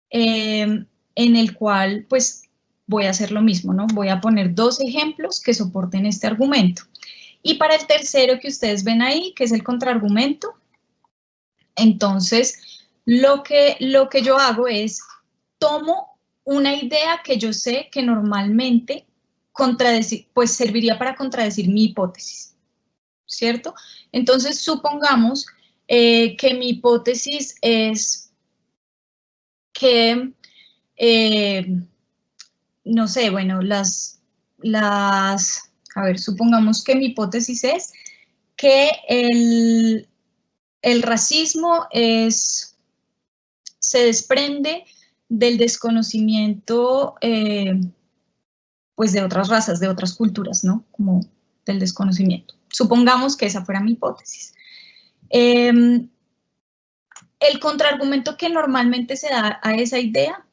Speaker 3: en el cual, pues, voy a hacer lo mismo, ¿no? Voy a poner 2 ejemplos que soporten este argumento. Y para el tercero que ustedes ven ahí, que es el contraargumento, entonces, lo que yo hago es, tomo una idea que yo sé que normalmente pues serviría para contradecir mi hipótesis, ¿cierto? Entonces, supongamos que mi hipótesis es que, no sé, bueno, a ver, supongamos que mi hipótesis es que el racismo se desprende del desconocimiento pues de otras razas, de otras culturas, ¿no? Como del desconocimiento. Supongamos que esa fuera mi hipótesis. El contraargumento que normalmente se da a esa idea,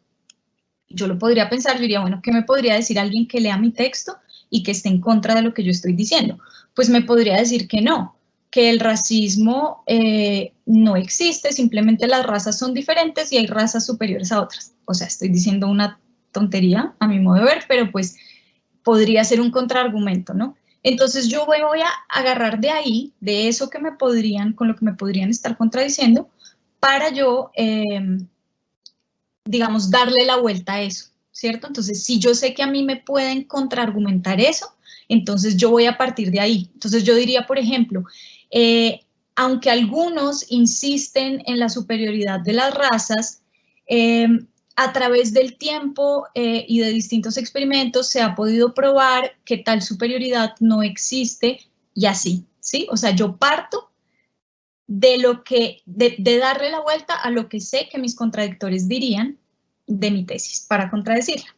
Speaker 3: yo lo podría pensar, yo diría, bueno, ¿qué me podría decir alguien que lea mi texto y que esté en contra de lo que yo estoy diciendo? Pues me podría decir que no, que el racismo no existe, simplemente las razas son diferentes y hay razas superiores a otras. O sea, estoy diciendo una tontería a mi modo de ver, pero pues podría ser un contraargumento, ¿no? Entonces yo voy a agarrar de ahí, de eso que con lo que me podrían estar contradiciendo, para yo, digamos, darle la vuelta a eso, ¿cierto? Entonces, si yo sé que a mí me pueden contraargumentar eso, entonces yo voy a partir de ahí. Entonces yo diría, por ejemplo, aunque algunos insisten en la superioridad de las razas, a través del tiempo y de distintos experimentos se ha podido probar que tal superioridad no existe y así, ¿sí? O sea, yo parto de darle la vuelta a lo que sé que mis contradictores dirían de mi tesis para contradecirla.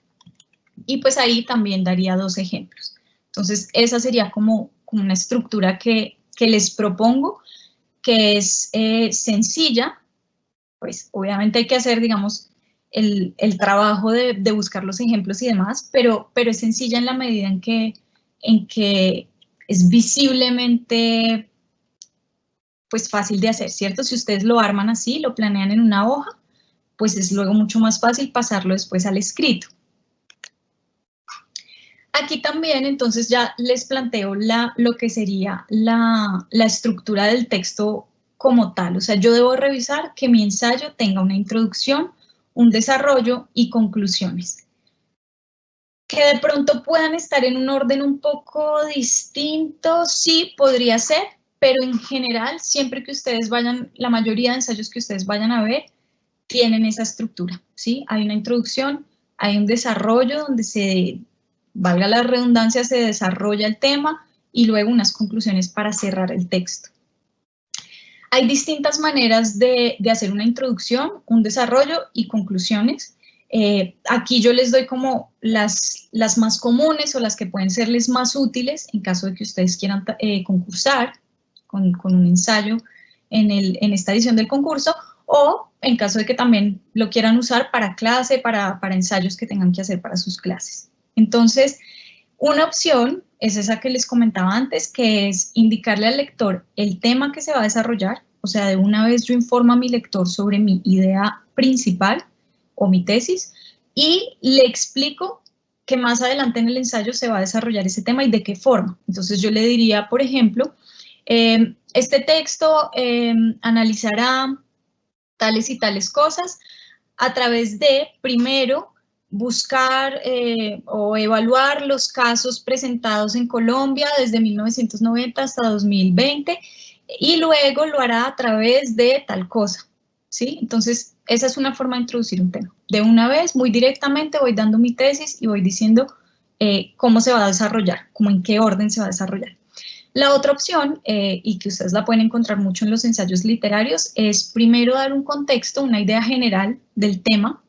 Speaker 3: Y pues ahí también daría 2 ejemplos. Entonces, esa sería como una estructura que les propongo, que es sencilla, pues obviamente hay que hacer, digamos, el trabajo de buscar los ejemplos y demás, pero es sencilla en la medida en que es visiblemente pues fácil de hacer, ¿cierto? Si ustedes lo arman así, lo planean en una hoja, pues es luego mucho más fácil pasarlo después al escrito. Aquí también, entonces, ya les planteo lo que sería la estructura del texto como tal. O sea, yo debo revisar que mi ensayo tenga una introducción, un desarrollo y conclusiones. Que de pronto puedan estar en un orden un poco distinto, sí, podría ser, pero en general, siempre que ustedes vayan, la mayoría de ensayos que ustedes vayan a ver, tienen esa estructura, ¿sí? Hay una introducción, hay un desarrollo donde valga la redundancia, se desarrolla el tema y luego unas conclusiones para cerrar el texto. Hay distintas maneras de hacer una introducción, un desarrollo y conclusiones. Aquí yo les doy como las más comunes o las que pueden serles más útiles en caso de que ustedes quieran concursar con un ensayo en esta edición del concurso, o en caso de que también lo quieran usar para clase, para ensayos que tengan que hacer para sus clases. Entonces, una opción es esa que les comentaba antes, que es indicarle al lector el tema que se va a desarrollar, o sea, de una vez yo informo a mi lector sobre mi idea principal o mi tesis y le explico que más adelante en el ensayo se va a desarrollar ese tema y de qué forma. Entonces yo le diría, por ejemplo, este texto analizará tales y tales cosas a través de, primero, buscar o evaluar los casos presentados en Colombia desde 1990 hasta 2020 y luego lo hará a través de tal cosa, ¿sí? Entonces, esa es una forma de introducir un tema. De una vez, muy directamente, voy dando mi tesis y voy diciendo cómo se va a desarrollar, como en qué orden se va a desarrollar. La otra opción, y que ustedes la pueden encontrar mucho en los ensayos literarios, es primero dar un contexto, una idea general del tema,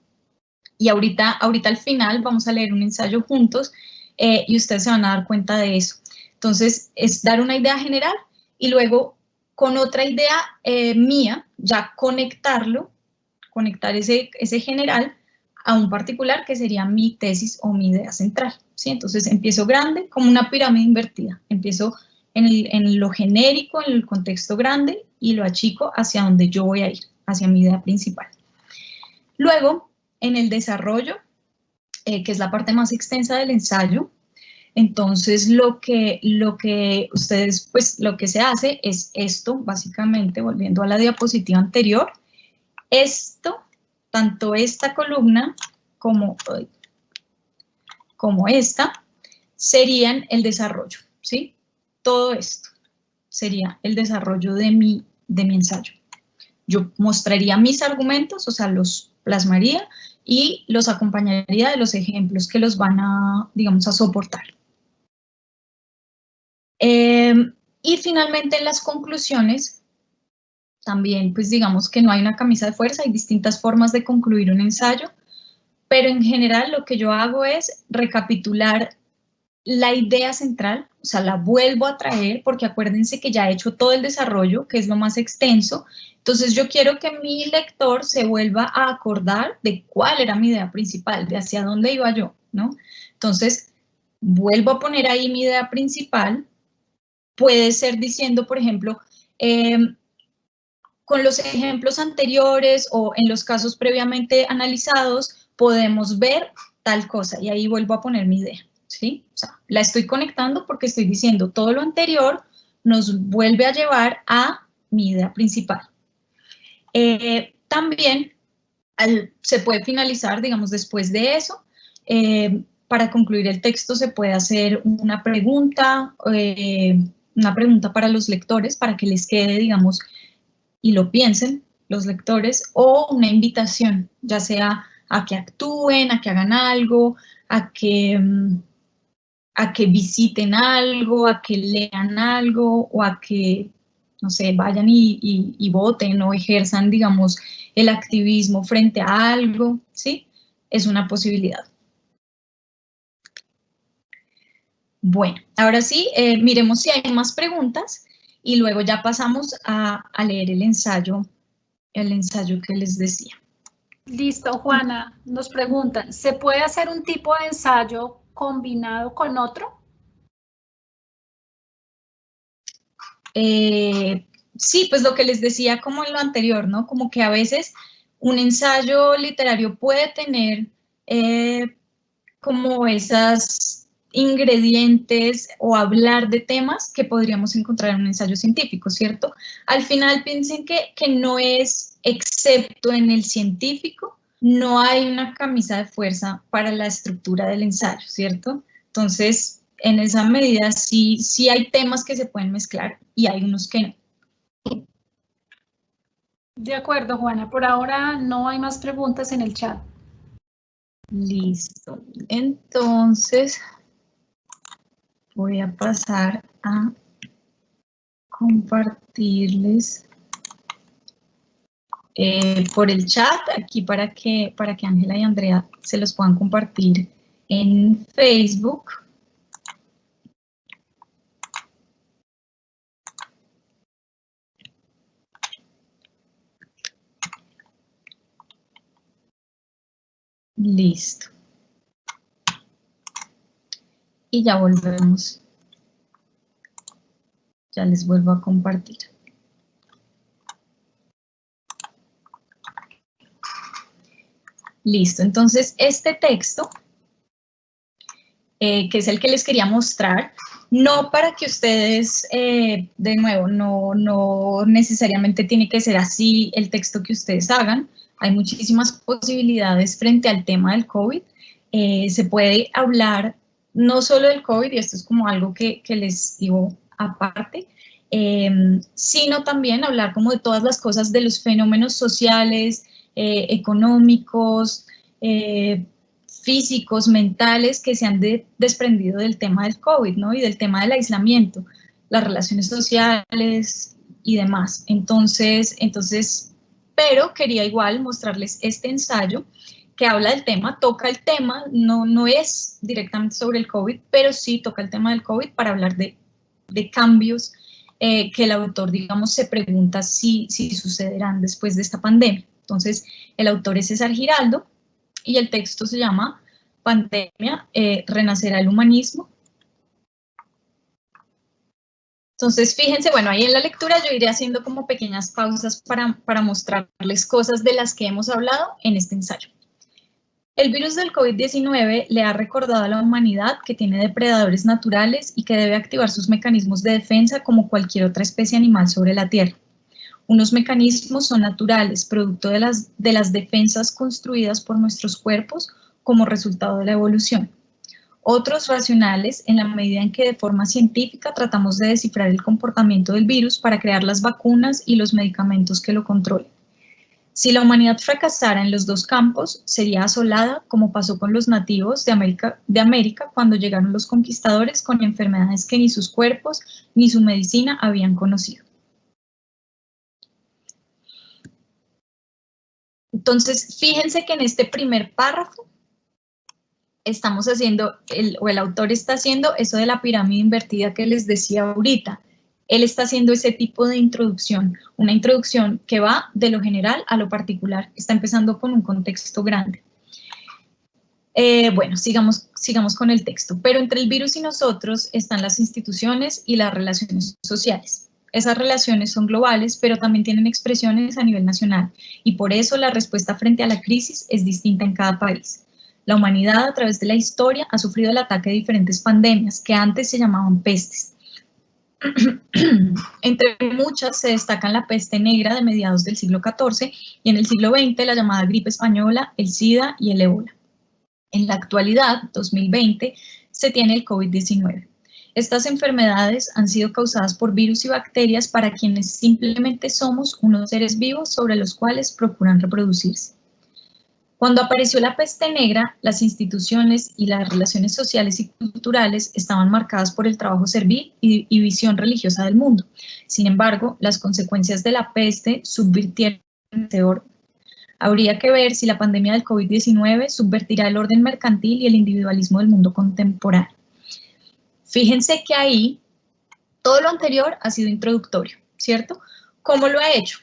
Speaker 3: Y ahorita al final vamos a leer un ensayo juntos y ustedes se van a dar cuenta de eso. Entonces, es dar una idea general y luego con otra idea mía, ya conectar ese general a un particular que sería mi tesis o mi idea central, ¿sí? Entonces, empiezo grande, como una pirámide invertida. Empiezo en lo genérico, en el contexto grande, y lo achico hacia donde yo voy a ir, hacia mi idea principal. Luego, en el desarrollo, que es la parte más extensa del ensayo, entonces lo que ustedes, pues lo que se hace es esto, básicamente, volviendo a la diapositiva anterior, esto, tanto esta columna como esta, serían el desarrollo, ¿sí? Todo esto sería el desarrollo de mi ensayo. Yo mostraría mis argumentos, o sea, los plasmaría y los acompañaría de los ejemplos que los van a, digamos, a soportar. Y finalmente en las conclusiones, también pues digamos que no hay una camisa de fuerza, hay distintas formas de concluir un ensayo, pero en general lo que yo hago es recapitular la idea central, o sea, la vuelvo a traer porque acuérdense que ya he hecho todo el desarrollo, que es lo más extenso, entonces yo quiero que mi lector se vuelva a acordar de cuál era mi idea principal, de hacia dónde iba yo, ¿no? Entonces, vuelvo a poner ahí mi idea principal, puede ser diciendo, por ejemplo, con los ejemplos anteriores o en los casos previamente analizados, podemos ver tal cosa y ahí vuelvo a poner mi idea, ¿sí? O sea, la estoy conectando porque estoy diciendo todo lo anterior nos vuelve a llevar a mi idea principal. También se puede finalizar, digamos, después de eso, para concluir el texto se puede hacer una pregunta para los lectores, para que les quede, digamos, y lo piensen los lectores, o una invitación, ya sea a que actúen, a que hagan algo, a que visiten algo, a que lean algo, o a que, no sé, vayan y voten o ejerzan, digamos, el activismo frente a algo, ¿sí? Es una posibilidad. Bueno, ahora sí, miremos si hay más preguntas y luego ya pasamos a leer el ensayo que les decía.
Speaker 2: Listo, Juana, nos preguntan, ¿se puede hacer un tipo de ensayo combinado con otro?
Speaker 3: Sí, pues lo que les decía como en lo anterior, ¿no? Como que a veces un ensayo literario puede tener como esas ingredientes o hablar de temas que podríamos encontrar en un ensayo científico, ¿cierto? Al final piensen que no es, excepto en el científico, no hay una camisa de fuerza para la estructura del ensayo, ¿cierto? Entonces, en esa medida sí hay temas que se pueden mezclar y hay unos que no.
Speaker 2: De acuerdo, Juana. Por ahora no hay más preguntas en el chat.
Speaker 3: Listo. Entonces, voy a pasar a compartirles por el chat aquí para que Ángela y Andrea se los puedan compartir en Facebook. Listo. Y ya volvemos. Ya les vuelvo a compartir. Listo, entonces este texto, que es el que les quería mostrar, no para que ustedes, de nuevo, no necesariamente tiene que ser así el texto que ustedes hagan, hay muchísimas posibilidades frente al tema del COVID, se puede hablar no solo del COVID, y esto es como algo que les digo aparte, sino también hablar como de todas las cosas, de los fenómenos sociales, económicos, físicos, mentales, que se han desprendido del tema del COVID, ¿no? Y del tema del aislamiento, las relaciones sociales y demás. Entonces, pero quería igual mostrarles este ensayo que habla del tema, toca el tema, no es directamente sobre el COVID, pero sí toca el tema del COVID para hablar de cambios que el autor, digamos, se pregunta si sucederán después de esta pandemia. Entonces, el autor es César Giraldo y el texto se llama Pandemia, ¿renacerá el humanismo? Entonces, fíjense, bueno, ahí en la lectura yo iré haciendo como pequeñas pausas para mostrarles cosas de las que hemos hablado en este ensayo. El virus del COVID-19 le ha recordado a la humanidad que tiene depredadores naturales y que debe activar sus mecanismos de defensa como cualquier otra especie animal sobre la Tierra. Unos mecanismos son naturales, producto de las defensas construidas por nuestros cuerpos como resultado de la evolución. Otros racionales, en la medida en que de forma científica tratamos de descifrar el comportamiento del virus para crear las vacunas y los medicamentos que lo controlen. Si la humanidad fracasara en los dos campos, sería asolada, como pasó con los nativos de América cuando llegaron los conquistadores con enfermedades que ni sus cuerpos ni su medicina habían conocido. Entonces, fíjense que en este primer párrafo estamos haciendo, el autor está haciendo eso de la pirámide invertida que les decía ahorita. Él está haciendo ese tipo de introducción, una introducción que va de lo general a lo particular. Está empezando con un contexto grande. Bueno, sigamos con el texto. Pero entre el virus y nosotros están las instituciones y las relaciones sociales. Esas relaciones son globales, pero también tienen expresiones a nivel nacional. Y por eso la respuesta frente a la crisis es distinta en cada país. La humanidad, a través de la historia, ha sufrido el ataque de diferentes pandemias que antes se llamaban pestes. Entre muchas se destacan la peste negra de mediados del siglo XIV y en el siglo XX la llamada gripe española, el SIDA y el ébola. En la actualidad, 2020, se tiene el COVID-19. Estas enfermedades han sido causadas por virus y bacterias para quienes simplemente somos unos seres vivos sobre los cuales procuran reproducirse. Cuando apareció la peste negra, las instituciones y las relaciones sociales y culturales estaban marcadas por el trabajo servil y visión religiosa del mundo. Sin embargo, las consecuencias de la peste subvirtieron este orden. Habría que ver si la pandemia del COVID-19 subvertirá el orden mercantil y el individualismo del mundo contemporáneo. Fíjense que ahí todo lo anterior ha sido introductorio, ¿cierto? ¿Cómo lo ha hecho?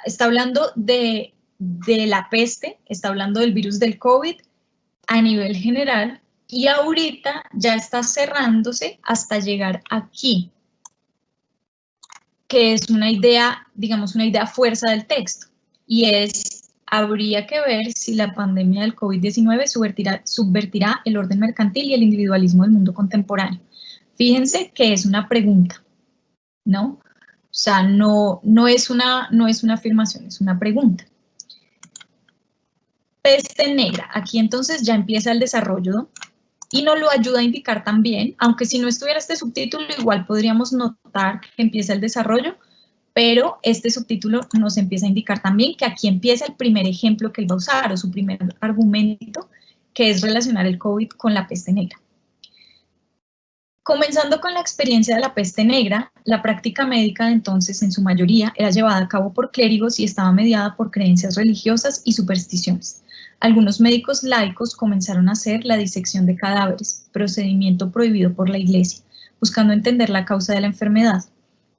Speaker 3: Está hablando de la peste, está hablando del virus del COVID a nivel general y ahorita ya está cerrándose hasta llegar aquí, que es una idea, digamos, una idea fuerza del texto, y es, habría que ver si la pandemia del COVID-19 subvertirá el orden mercantil y el individualismo del mundo contemporáneo. Fíjense que es una pregunta, ¿no? O sea, no es una afirmación, es una pregunta. Peste negra, aquí entonces ya empieza el desarrollo, ¿no? Y nos lo ayuda a indicar también, aunque si no estuviera este subtítulo igual podríamos notar que empieza el desarrollo, pero este subtítulo nos empieza a indicar también que aquí empieza el primer ejemplo que él va a usar o su primer argumento, que es relacionar el COVID con la peste negra. Comenzando con la experiencia de la peste negra, la práctica médica de entonces, en su mayoría, era llevada a cabo por clérigos y estaba mediada por creencias religiosas y supersticiones. Algunos médicos laicos comenzaron a hacer la disección de cadáveres, procedimiento prohibido por la Iglesia, buscando entender la causa de la enfermedad.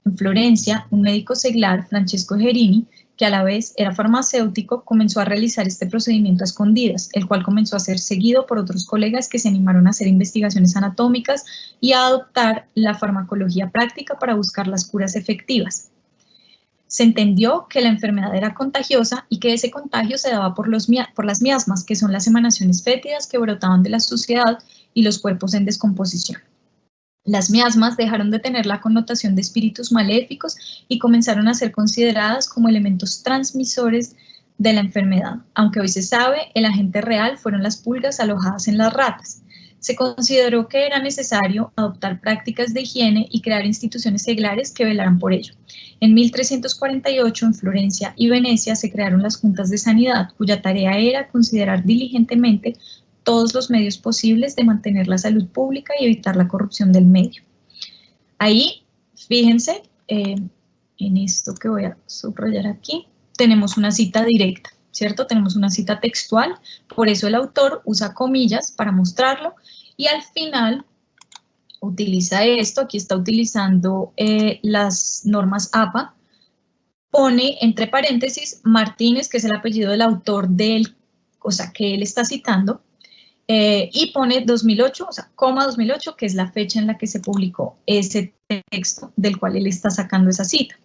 Speaker 3: En Florencia, un médico seglar, Francesco Gerini, que a la vez era farmacéutico, comenzó a realizar este procedimiento a escondidas, el cual comenzó a ser seguido por otros colegas que se animaron a hacer investigaciones anatómicas y a adoptar la farmacología práctica para buscar las curas efectivas. Se entendió que la enfermedad era contagiosa y que ese contagio se daba por las miasmas, que son las emanaciones fétidas que brotaban de la suciedad y los cuerpos en descomposición. Las miasmas dejaron de tener la connotación de espíritus maléficos y comenzaron a ser consideradas como elementos transmisores de la enfermedad. Aunque hoy se sabe, el agente real fueron las pulgas alojadas en las ratas. Se consideró que era necesario adoptar prácticas de higiene y crear instituciones seglares que velaran por ello. En 1348, en Florencia y Venecia, se crearon las juntas de sanidad, cuya tarea era considerar diligentemente todos los medios posibles de mantener la salud pública y evitar la corrupción del medio. Ahí, fíjense, en esto que voy a subrayar aquí, tenemos una cita directa, ¿cierto? Tenemos una cita textual, por eso el autor usa comillas para mostrarlo, y al final utiliza esto, aquí está utilizando las normas APA, pone entre paréntesis Martínez, que es el apellido del autor o sea, que él está citando, y pone 2008, o sea, 2008, que es la fecha en la que se publicó ese texto del cual él está sacando esa cita.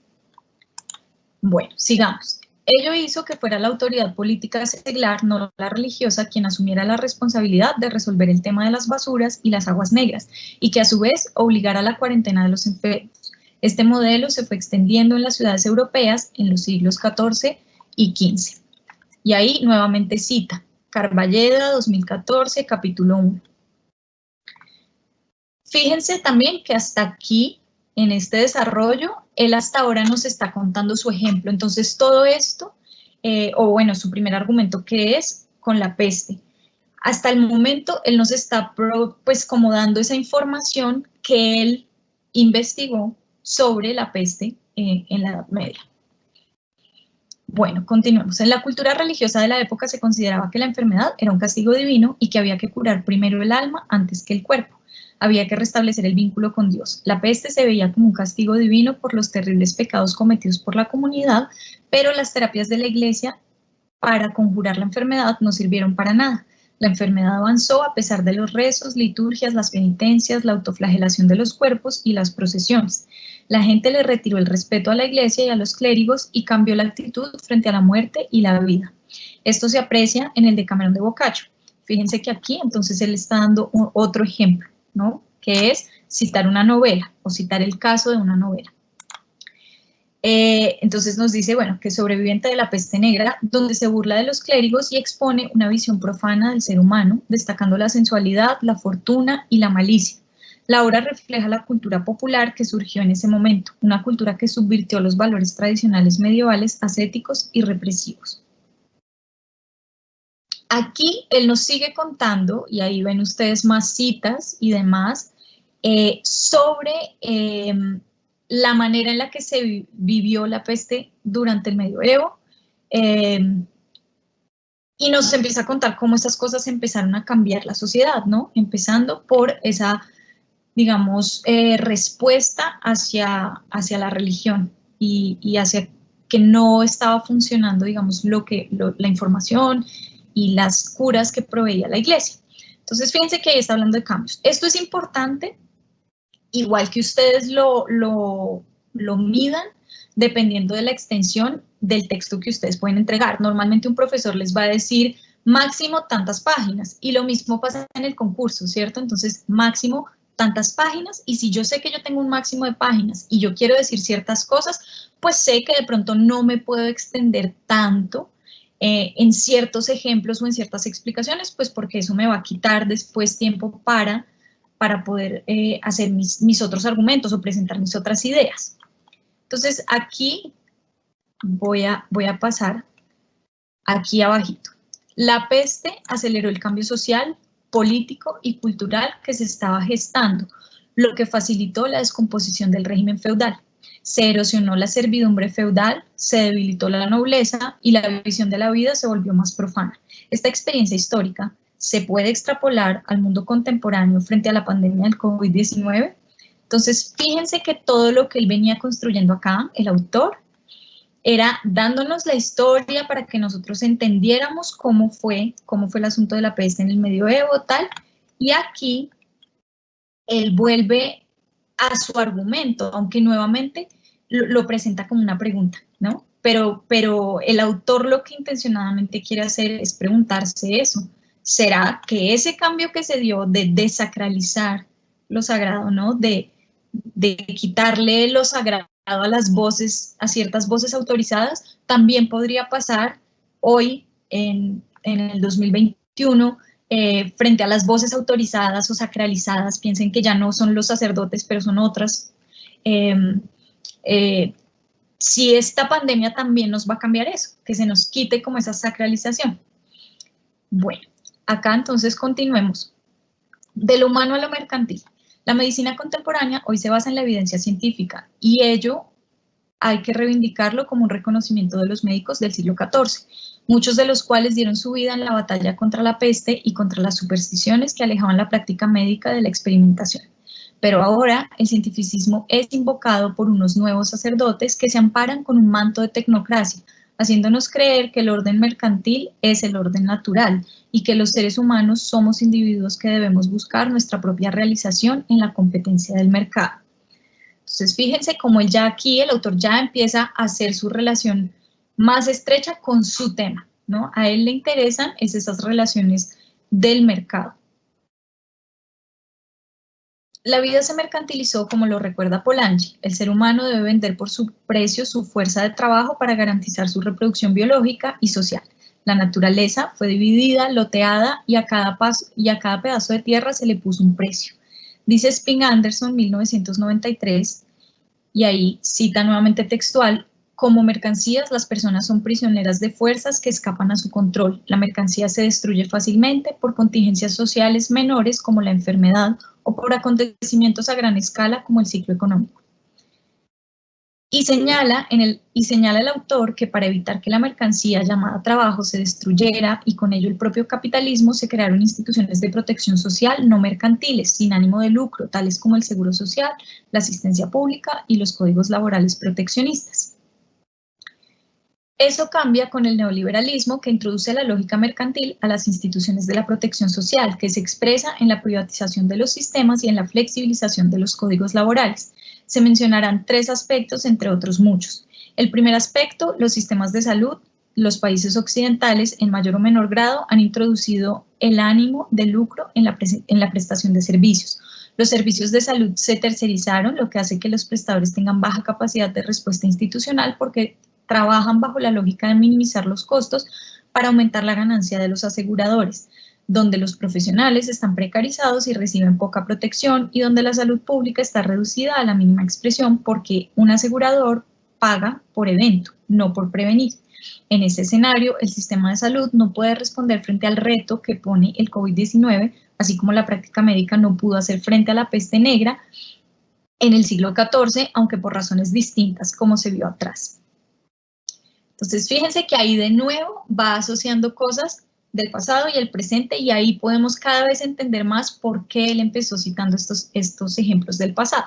Speaker 3: Bueno, sigamos. Ello hizo que fuera la autoridad política seglar, no la religiosa, quien asumiera la responsabilidad de resolver el tema de las basuras y las aguas negras, y que a su vez obligara a la cuarentena de los enfermos. Este modelo se fue extendiendo en las ciudades europeas en los siglos XIV y XV. Y ahí nuevamente cita, Carballeda, 2014, capítulo 1. Fíjense también que hasta aquí, en este desarrollo, él hasta ahora nos está contando su ejemplo. Entonces, todo esto, o bueno, su primer argumento, que es con la peste. Hasta el momento, él nos está pues como dando esa información que él investigó sobre la peste en la Edad Media. Bueno, continuemos. En la cultura religiosa de la época se consideraba que la enfermedad era un castigo divino y que había que curar primero el alma antes que el cuerpo. Había que restablecer el vínculo con Dios. La peste se veía como un castigo divino por los terribles pecados cometidos por la comunidad, pero las terapias de la iglesia para conjurar la enfermedad no sirvieron para nada. La enfermedad avanzó a pesar de los rezos, liturgias, las penitencias, la autoflagelación de los cuerpos y las procesiones. La gente le retiró el respeto a la iglesia y a los clérigos y cambió la actitud frente a la muerte y la vida. Esto se aprecia en el Decamerón de Boccaccio. Fíjense que aquí entonces él está dando otro ejemplo, ¿no? Que es citar una novela o citar el caso de una novela. Entonces nos dice, bueno, que sobreviviente de la peste negra, donde se burla de los clérigos y expone una visión profana del ser humano, destacando la sensualidad, la fortuna y la malicia. La obra refleja la cultura popular que surgió en ese momento, una cultura que subvirtió los valores tradicionales medievales, ascéticos y represivos. Aquí él nos sigue contando, y ahí ven ustedes más citas y demás, sobre la manera en la que se vivió la peste durante el medioevo, y nos empieza a contar cómo esas cosas empezaron a cambiar la sociedad, ¿no? Empezando por esa, digamos, respuesta hacia la religión y hacia que no estaba funcionando, digamos, la información y las curas que proveía la iglesia. Entonces, fíjense que ahí está hablando de cambios. Esto es importante, igual que ustedes lo midan, dependiendo de la extensión del texto que ustedes pueden entregar. Normalmente un profesor les va a decir máximo tantas páginas, y lo mismo pasa en el concurso, ¿cierto? Entonces, máximo tantas páginas, y si yo sé que yo tengo un máximo de páginas y yo quiero decir ciertas cosas, pues sé que de pronto no me puedo extender tanto en ciertos ejemplos o en ciertas explicaciones, pues porque eso me va a quitar después tiempo para poder hacer mis otros argumentos o presentar mis otras ideas. Entonces, aquí voy a pasar aquí abajito. La peste aceleró el cambio social, político y cultural que se estaba gestando, lo que facilitó la descomposición del régimen feudal. Se erosionó la servidumbre feudal, se debilitó la nobleza y la visión de la vida se volvió más profana. Esta experiencia histórica se puede extrapolar al mundo contemporáneo frente a la pandemia del COVID-19. Entonces, fíjense que todo lo que él venía construyendo acá, el autor, era dándonos la historia para que nosotros entendiéramos cómo fue el asunto de la peste en el medioevo, tal, y aquí él vuelve a su argumento, aunque nuevamente lo presenta como una pregunta, ¿no? Pero el autor lo que intencionadamente quiere hacer es preguntarse eso. ¿Será que ese cambio que se dio de desacralizar lo sagrado, ¿no? De quitarle lo sagrado a las voces, a ciertas voces autorizadas, también podría pasar hoy en el 2021 frente a las voces autorizadas o sacralizadas? Piensen que ya no son los sacerdotes, pero son otras. Si esta pandemia también nos va a cambiar eso, que se nos quite como esa sacralización. Bueno, acá entonces continuemos. De lo humano a lo mercantil. La medicina contemporánea hoy se basa en la evidencia científica y ello hay que reivindicarlo como un reconocimiento de los médicos del siglo XIV, muchos de los cuales dieron su vida en la batalla contra la peste y contra las supersticiones que alejaban la práctica médica de la experimentación. Pero ahora el cientificismo es invocado por unos nuevos sacerdotes que se amparan con un manto de tecnocracia, haciéndonos creer que el orden mercantil es el orden natural y que los seres humanos somos individuos que debemos buscar nuestra propia realización en la competencia del mercado. Entonces, fíjense cómo el autor ya empieza a hacer su relación más estrecha con su tema, ¿no? A él le interesan esas relaciones del mercado. La vida se mercantilizó como lo recuerda Polanyi. El ser humano debe vender por su precio su fuerza de trabajo para garantizar su reproducción biológica y social. La naturaleza fue dividida, loteada y a cada pedazo de tierra se le puso un precio. Dice Spink Anderson, 1993, y ahí cita nuevamente textual: como mercancías, las personas son prisioneras de fuerzas que escapan a su control. La mercancía se destruye fácilmente por contingencias sociales menores como la enfermedad o por acontecimientos a gran escala como el ciclo económico. Y señala el autor que para evitar que la mercancía llamada trabajo se destruyera y con ello el propio capitalismo, se crearon instituciones de protección social no mercantiles, sin ánimo de lucro, tales como el seguro social, la asistencia pública y los códigos laborales proteccionistas. Eso cambia con el neoliberalismo, que introduce la lógica mercantil a las instituciones de la protección social, que se expresa en la privatización de los sistemas y en la flexibilización de los códigos laborales. Se mencionarán 3 aspectos, entre otros muchos. El primer aspecto, los sistemas de salud. Los países occidentales, en mayor o menor grado, han introducido el ánimo de lucro en la prestación de servicios. Los servicios de salud se tercerizaron, lo que hace que los prestadores tengan baja capacidad de respuesta institucional porque trabajan bajo la lógica de minimizar los costos para aumentar la ganancia de los aseguradores, donde los profesionales están precarizados y reciben poca protección y donde la salud pública está reducida a la mínima expresión porque un asegurador paga por evento, no por prevenir. En ese escenario, el sistema de salud no puede responder frente al reto que pone el COVID-19, así como la práctica médica no pudo hacer frente a la peste negra en el siglo XIV, aunque por razones distintas, como se vio atrás. Entonces, fíjense que ahí de nuevo va asociando cosas del pasado y el presente, y ahí podemos cada vez entender más por qué él empezó citando estos ejemplos del pasado.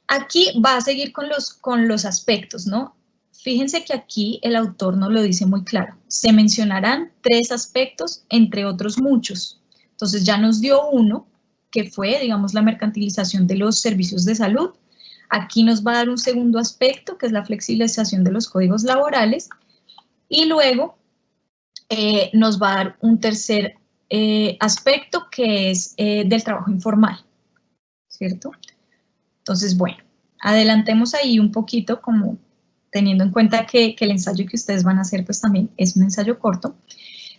Speaker 3: Aquí va a seguir con los aspectos, ¿no? Fíjense que aquí el autor nos lo dice muy claro. Se mencionarán 3 aspectos, entre otros muchos. Entonces ya nos dio uno, que fue, digamos, la mercantilización de los servicios de salud. Aquí nos va a dar un segundo aspecto, que es la flexibilización de los códigos laborales. Y luego nos va a dar un tercer aspecto, que es del trabajo informal, ¿cierto? Entonces, bueno, adelantemos ahí un poquito, como teniendo en cuenta que el ensayo que ustedes van a hacer pues también es un ensayo corto.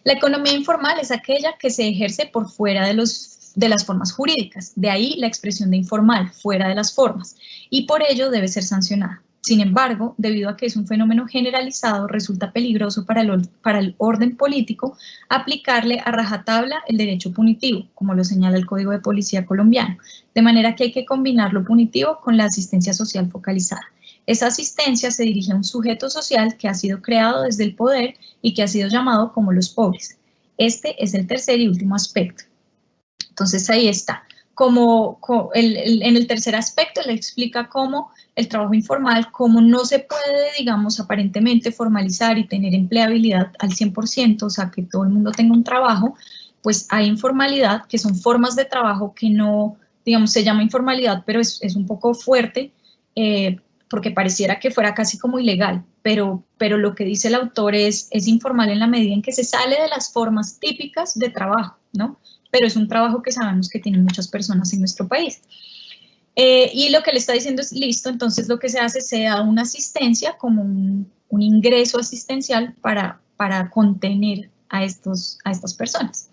Speaker 3: La economía informal es aquella que se ejerce por fuera de las formas jurídicas, de ahí la expresión de informal, fuera de las formas, y por ello debe ser sancionada. Sin embargo, debido a que es un fenómeno generalizado, resulta peligroso para el orden político aplicarle a rajatabla el derecho punitivo, como lo señala el Código de Policía colombiano, de manera que hay que combinar lo punitivo con la asistencia social focalizada. Esa asistencia se dirige a un sujeto social que ha sido creado desde el poder y que ha sido llamado como los pobres. Este es el tercer y último aspecto. Entonces ahí está. En el tercer aspecto le explica cómo el trabajo informal, cómo no se puede, digamos, aparentemente formalizar y tener empleabilidad al 100%, o sea, que todo el mundo tenga un trabajo, pues hay informalidad, que son formas de trabajo que no, digamos, se llama informalidad, pero es un poco fuerte, porque pareciera que fuera casi como ilegal, pero lo que dice el autor es informal en la medida en que se sale de las formas típicas de trabajo, ¿no? Pero es un trabajo que sabemos que tienen muchas personas en nuestro país. Y lo que le está diciendo es, listo, entonces lo que se hace, se da una asistencia como un ingreso asistencial para contener a estas personas.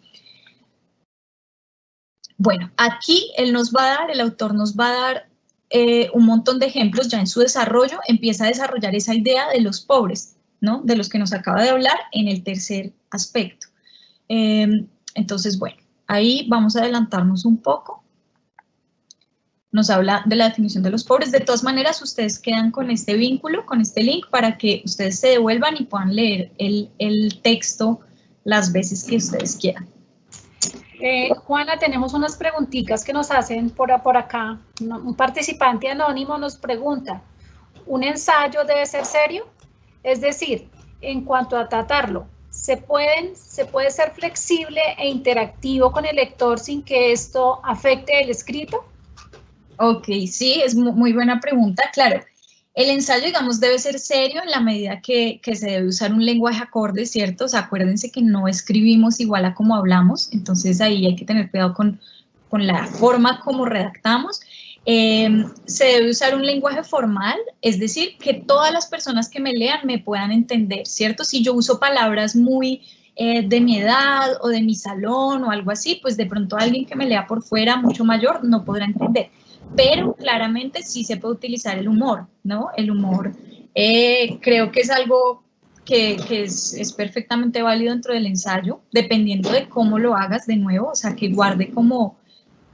Speaker 3: Bueno, aquí el autor nos va a dar un montón de ejemplos. Ya en su desarrollo empieza a desarrollar esa idea de los pobres, ¿no? De los que nos acaba de hablar en el tercer aspecto. Entonces, bueno, ahí vamos a adelantarnos un poco. nos habla de la definición de los pobres. De todas maneras, ustedes quedan con este vínculo, con este link, para que ustedes se devuelvan y puedan leer el texto las veces que ustedes quieran.
Speaker 2: Juana, tenemos unas preguntitas que nos hacen por acá. Un participante anónimo nos pregunta, ¿un ensayo debe ser serio? Es decir, en cuanto a tratarlo, ¿se puede ser flexible e interactivo con el lector sin que esto afecte el escrito?
Speaker 3: Ok, sí, es muy buena pregunta. Claro, el ensayo, digamos, debe ser serio en la medida que se debe usar un lenguaje acorde, ¿cierto? O sea, acuérdense que no escribimos igual a como hablamos, entonces ahí hay que tener cuidado con la forma como redactamos. Se debe usar un lenguaje formal, es decir, que todas las personas que me lean me puedan entender, ¿cierto? Si yo uso palabras muy de mi edad o de mi salón o algo así, pues de pronto alguien que me lea por fuera, mucho mayor, no podrá entender. Pero claramente sí se puede utilizar el humor, ¿no? El humor creo que es algo que es perfectamente válido dentro del ensayo, dependiendo de cómo lo hagas de nuevo, o sea, que guarde como,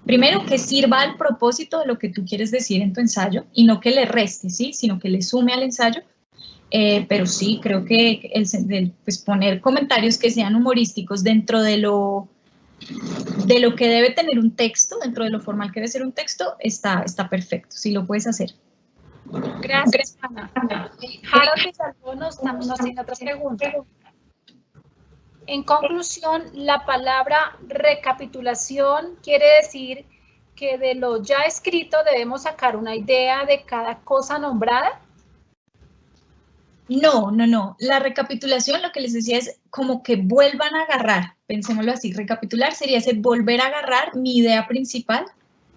Speaker 3: primero, que sirva al propósito de lo que tú quieres decir en tu ensayo y no que le reste, ¿sí? Sino que le sume al ensayo. Pero sí, creo que pues poner comentarios que sean humorísticos dentro de lo que debe tener un texto, dentro de lo formal que debe ser un texto, está perfecto, sí lo puedes hacer.
Speaker 2: Gracias, Ana. Harold Pizarro nos tiene otra pregunta. En conclusión, la palabra recapitulación quiere decir que de lo ya escrito debemos sacar una idea de cada cosa nombrada.
Speaker 3: No. La recapitulación, lo que les decía, es como que vuelvan a agarrar, pensémoslo así, recapitular sería ese volver a agarrar mi idea principal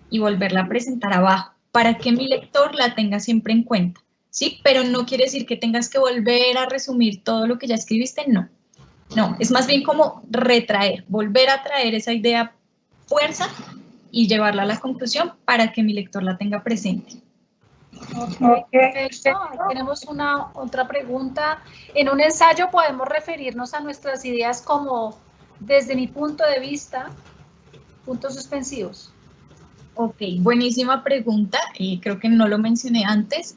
Speaker 3: y volverla a presentar abajo, para que mi lector la tenga siempre en cuenta, ¿sí? Pero no quiere decir que tengas que volver a resumir todo lo que ya escribiste, no. No, es más bien como retraer, volver a traer esa idea fuerza y llevarla a la conclusión para que mi lector la tenga presente.
Speaker 2: Ok, perfecto. Tenemos otra pregunta. En un ensayo podemos referirnos a nuestras ideas como, desde mi punto de vista, puntos suspensivos.
Speaker 3: Ok, buenísima pregunta, creo que no lo mencioné antes.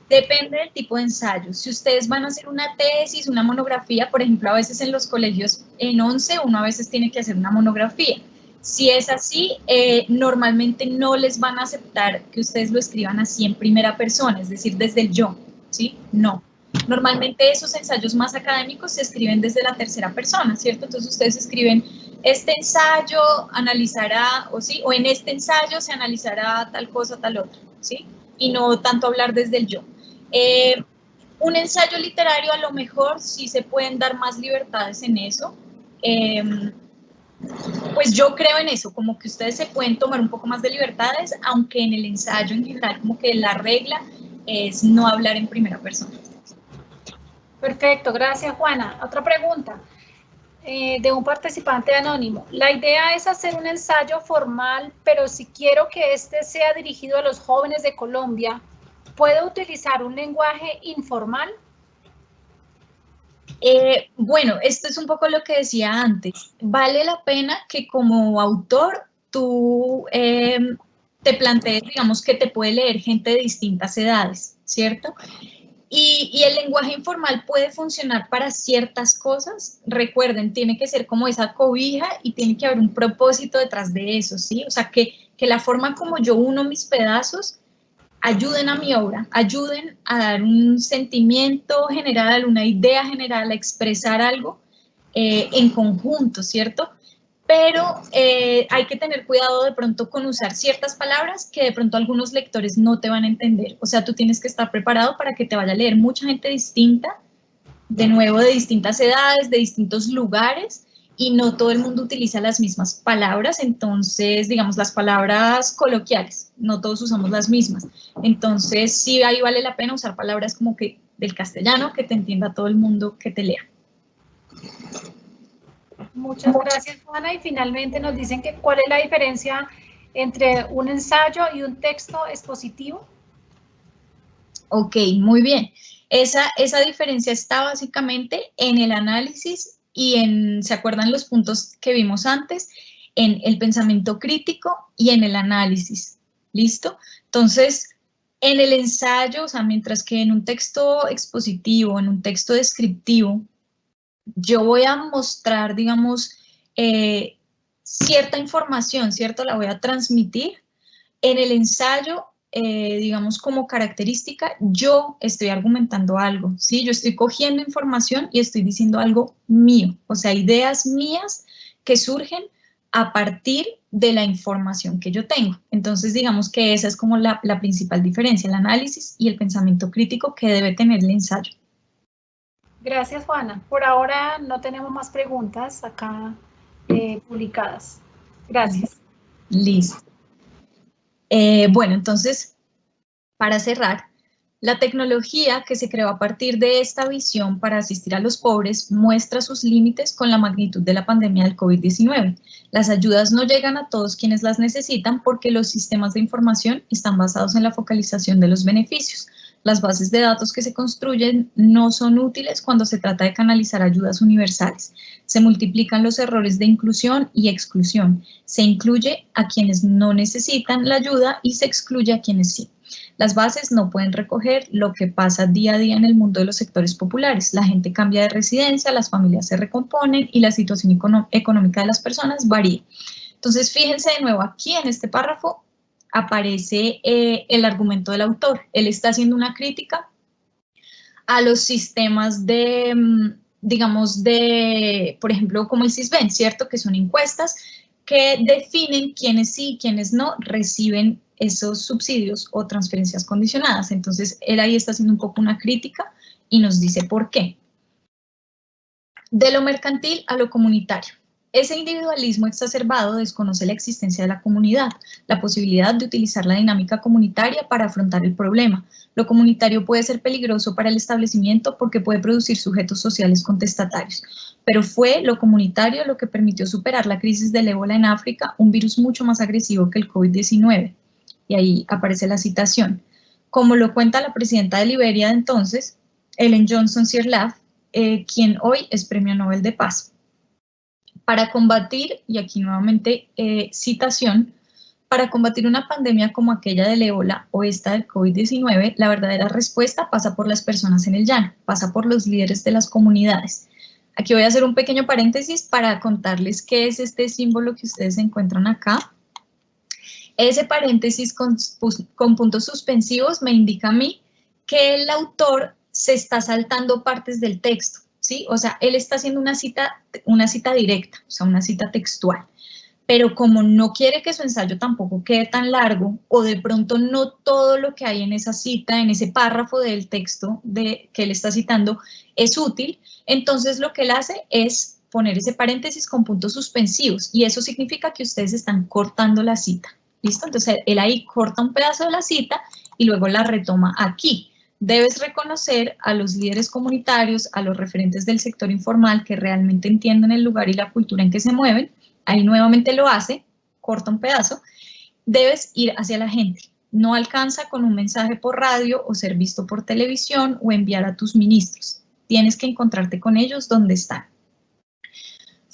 Speaker 3: Depende del tipo de ensayo. Si ustedes van a hacer una tesis, una monografía, por ejemplo, a veces en los colegios en 11 uno a veces tiene que hacer una monografía. Si es así, normalmente no les van a aceptar que ustedes lo escriban así en primera persona, es decir, desde el yo, ¿sí? No. Normalmente esos ensayos más académicos se escriben desde la tercera persona, ¿cierto? Entonces ustedes escriben, este ensayo analizará, o en este ensayo se analizará tal cosa, tal otra, ¿sí? Y no tanto hablar desde el yo. Un ensayo literario a lo mejor sí se pueden dar más libertades en eso. Pues yo creo en eso, como que ustedes se pueden tomar un poco más de libertades, aunque en el ensayo en general como que la regla es no hablar en primera persona.
Speaker 2: Perfecto, gracias Juana. Otra pregunta de un participante anónimo. La idea es hacer un ensayo formal, pero si quiero que este sea dirigido a los jóvenes de Colombia, ¿puedo utilizar un lenguaje informal?
Speaker 3: Bueno, esto es un poco lo que decía antes. Vale la pena que como autor tú te plantees, digamos, que te puede leer gente de distintas edades, ¿cierto? Y el lenguaje informal puede funcionar para ciertas cosas. Recuerden, tiene que ser como esa cobija y tiene que haber un propósito detrás de eso, ¿sí? O sea, que la forma como yo uno mis pedazos ayuden a mi obra, ayuden a dar un sentimiento general, una idea general, a expresar algo en conjunto, ¿cierto? Pero hay que tener cuidado de pronto con usar ciertas palabras que de pronto algunos lectores no te van a entender. O sea, tú tienes que estar preparado para que te vaya a leer mucha gente distinta, de nuevo de distintas edades, de distintos lugares, y no todo el mundo utiliza las mismas palabras, entonces, digamos, las palabras coloquiales, no todos usamos las mismas. Entonces, sí, ahí vale la pena usar palabras como que del castellano, que te entienda todo el mundo que te lea.
Speaker 2: Muchas gracias, Juana. Y finalmente nos dicen que cuál es la diferencia entre un ensayo y un texto expositivo.
Speaker 3: Ok, muy bien. Esa diferencia está básicamente en el análisis y ¿se acuerdan los puntos que vimos antes? en el pensamiento crítico y en el análisis. ¿Listo? Entonces, en el ensayo, o sea, mientras que en un texto expositivo, en un texto descriptivo, yo voy a mostrar, digamos, cierta información, ¿cierto? La voy a transmitir. En el ensayo, digamos, como característica, yo estoy argumentando algo, ¿sí? Yo estoy cogiendo información y estoy diciendo algo mío, o sea, ideas mías que surgen a partir de la información que yo tengo. Entonces, digamos que esa es como la principal diferencia, el análisis y el pensamiento crítico que debe tener el ensayo.
Speaker 2: Gracias, Juana. Por ahora no tenemos más preguntas acá publicadas. Gracias.
Speaker 3: Listo. Bueno, entonces, para cerrar, la tecnología que se creó a partir de esta visión para asistir a los pobres muestra sus límites con la magnitud de la pandemia del COVID-19. Las ayudas no llegan a todos quienes las necesitan porque los sistemas de información están basados en la focalización de los beneficios. Las bases de datos que se construyen no son útiles cuando se trata de canalizar ayudas universales. Se multiplican los errores de inclusión y exclusión. Se incluye a quienes no necesitan la ayuda y se excluye a quienes sí. Las bases no pueden recoger lo que pasa día a día en el mundo de los sectores populares. La gente cambia de residencia, las familias se recomponen y la situación económica de las personas varía. Entonces, fíjense de nuevo aquí en este párrafo aparece el argumento del autor. Él está haciendo una crítica a los sistemas de, digamos, por ejemplo, como el Sisbén, ¿cierto? Que son encuestas que definen quiénes sí y quiénes no reciben esos subsidios o transferencias condicionadas. Entonces, él ahí está haciendo un poco una crítica y nos dice por qué. De lo mercantil a lo comunitario. Ese individualismo exacerbado desconoce la existencia de la comunidad, la posibilidad de utilizar la dinámica comunitaria para afrontar el problema. Lo comunitario puede ser peligroso para el establecimiento porque puede producir sujetos sociales contestatarios, pero fue lo comunitario lo que permitió superar la crisis del ébola en África, un virus mucho más agresivo que el COVID-19. Y ahí aparece la citación. Como lo cuenta la presidenta de Liberia de entonces, Ellen Johnson Sirleaf, quien hoy es Premio Nobel de Paz. Para combatir, y aquí nuevamente citación, para combatir una pandemia como aquella del ébola o esta del COVID-19, la verdadera respuesta pasa por las personas en el llano, pasa por los líderes de las comunidades. Aquí voy a hacer un pequeño paréntesis para contarles qué es este símbolo que ustedes encuentran acá. Ese paréntesis con puntos suspensivos me indica a mí que el autor se está saltando partes del texto, ¿sí? O sea, él está haciendo una cita directa, o sea, una cita textual. Pero como no quiere que su ensayo tampoco quede tan largo, o de pronto no todo lo que hay en esa cita, en ese párrafo del texto que él está citando, es útil, entonces lo que él hace es poner ese paréntesis con puntos suspensivos, y eso significa que ustedes están cortando la cita. ¿Listo? Entonces, él ahí corta un pedazo de la cita y luego la retoma aquí. Debes reconocer a los líderes comunitarios, a los referentes del sector informal que realmente entienden el lugar y la cultura en que se mueven. Ahí nuevamente lo hace, corta un pedazo. Debes ir hacia la gente. No alcanza con un mensaje por radio o ser visto por televisión o enviar a tus ministros. Tienes que encontrarte con ellos donde están.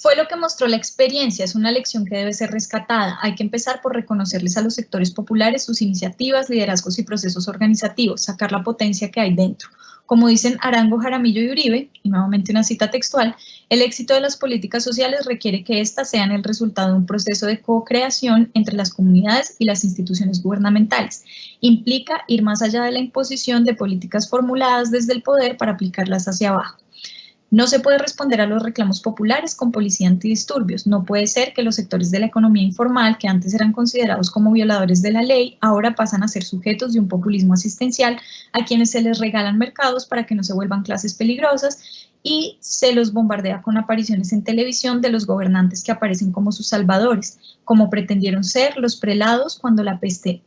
Speaker 3: Fue lo que mostró la experiencia, es una lección que debe ser rescatada. Hay que empezar por reconocerles a los sectores populares sus iniciativas, liderazgos y procesos organizativos, sacar la potencia que hay dentro. Como dicen Arango, Jaramillo y Uribe, y nuevamente una cita textual, el éxito de las políticas sociales requiere que éstas sean el resultado de un proceso de co-creación entre las comunidades y las instituciones gubernamentales. Implica ir más allá de la imposición de políticas formuladas desde el poder para aplicarlas hacia abajo. No se puede responder a los reclamos populares con policía antidisturbios. No puede ser que los sectores de la economía informal, que antes eran considerados como violadores de la ley, ahora pasan a ser sujetos de un populismo asistencial a quienes se les regalan mercados para que no se vuelvan clases peligrosas y se los bombardea con apariciones en televisión de los gobernantes que aparecen como sus salvadores, como pretendieron ser los prelados cuando la peste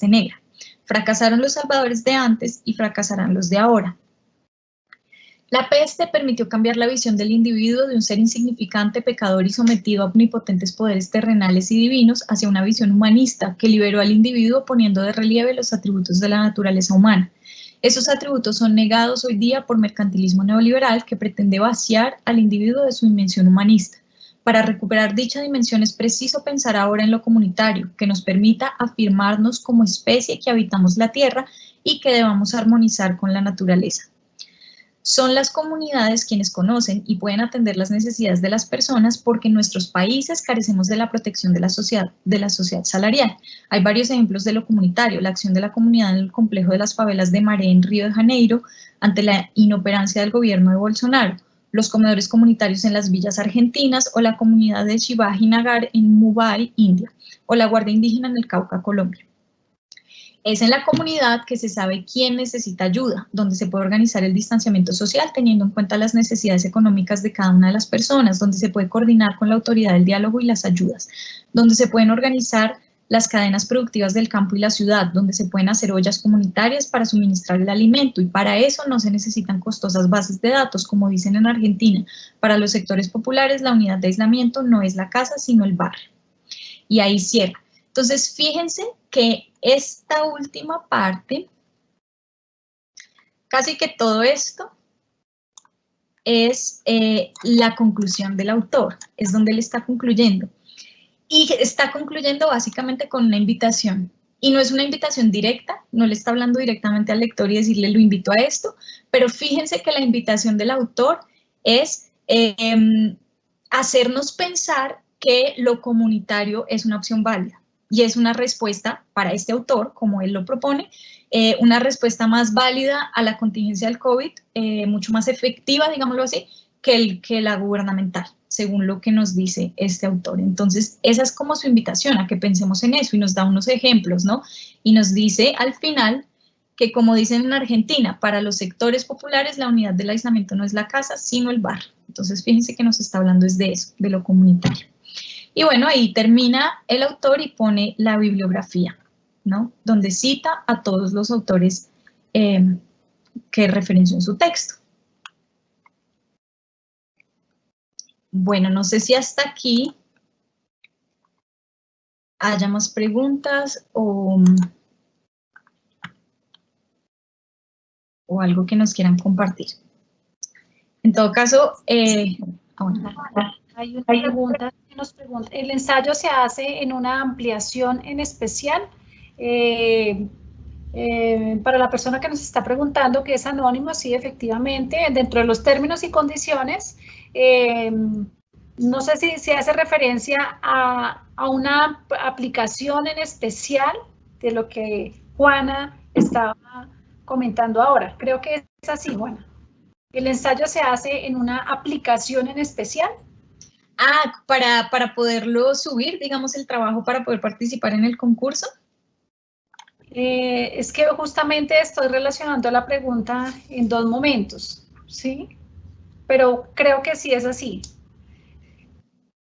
Speaker 3: negra. Fracasaron los salvadores de antes y fracasarán los de ahora. La peste permitió cambiar la visión del individuo de un ser insignificante, pecador y sometido a omnipotentes poderes terrenales y divinos hacia una visión humanista que liberó al individuo poniendo de relieve los atributos de la naturaleza humana. Esos atributos son negados hoy día por mercantilismo neoliberal que pretende vaciar al individuo de su dimensión humanista. Para recuperar dicha dimensión es preciso pensar ahora en lo comunitario, que nos permita afirmarnos como especie que habitamos la Tierra y que debamos armonizar con la naturaleza. Son las comunidades quienes conocen y pueden atender las necesidades de las personas porque en nuestros países carecemos de la protección de la sociedad salarial. Hay varios ejemplos de lo comunitario, la acción de la comunidad en el complejo de las favelas de Maré en Río de Janeiro ante la inoperancia del gobierno de Bolsonaro, los comedores comunitarios en las villas argentinas o la comunidad de Shivaji Nagar en Mumbai, India, o la Guardia Indígena en el Cauca, Colombia. Es en la comunidad que se sabe quién necesita ayuda, donde se puede organizar el distanciamiento social teniendo en cuenta las necesidades económicas de cada una de las personas, donde se puede coordinar con la autoridad el diálogo y las ayudas, donde se pueden organizar las cadenas productivas del campo y la ciudad, donde se pueden hacer ollas comunitarias para suministrar el alimento y para eso no se necesitan costosas bases de datos, como dicen en Argentina. Para los sectores populares la unidad de aislamiento no es la casa sino el barrio. Y ahí cierra. Entonces fíjense que esta última parte, casi que todo esto es la conclusión del autor, es donde él está concluyendo. Y está concluyendo básicamente con una invitación. Y no es una invitación directa, no le está hablando directamente al lector y decirle lo invito a esto, pero fíjense que la invitación del autor es hacernos pensar que lo comunitario es una opción válida. Y es una respuesta para este autor, como él lo propone, una respuesta más válida a la contingencia del COVID, mucho más efectiva, digámoslo así, que la gubernamental, según lo que nos dice este autor. Entonces, esa es como su invitación a que pensemos en eso y nos da unos ejemplos, ¿no? Y nos dice al final que, como dicen en Argentina, para los sectores populares la unidad del aislamiento no es la casa, sino el barrio. Entonces, fíjense que nos está hablando es de eso, de lo comunitario. Y bueno, ahí termina el autor y pone la bibliografía, ¿no? Donde cita a todos los autores que referenció en su texto. Bueno, no sé si hasta aquí haya más preguntas o algo que nos quieran compartir. En todo caso, bueno.
Speaker 2: Hay una pregunta que nos pregunta, ¿el ensayo se hace en una ampliación en especial? Para la persona que nos está preguntando, que es anónimo, sí, efectivamente, dentro de los términos y condiciones, no sé si se hace referencia a una aplicación en especial de lo que Juana estaba comentando ahora. Creo que es así, Juana. ¿El ensayo se hace en una aplicación en especial?
Speaker 3: Ah, para poderlo subir, digamos, el trabajo para poder participar en el concurso.
Speaker 2: Es que justamente estoy relacionando la pregunta en dos momentos, ¿sí? Pero creo que sí es así.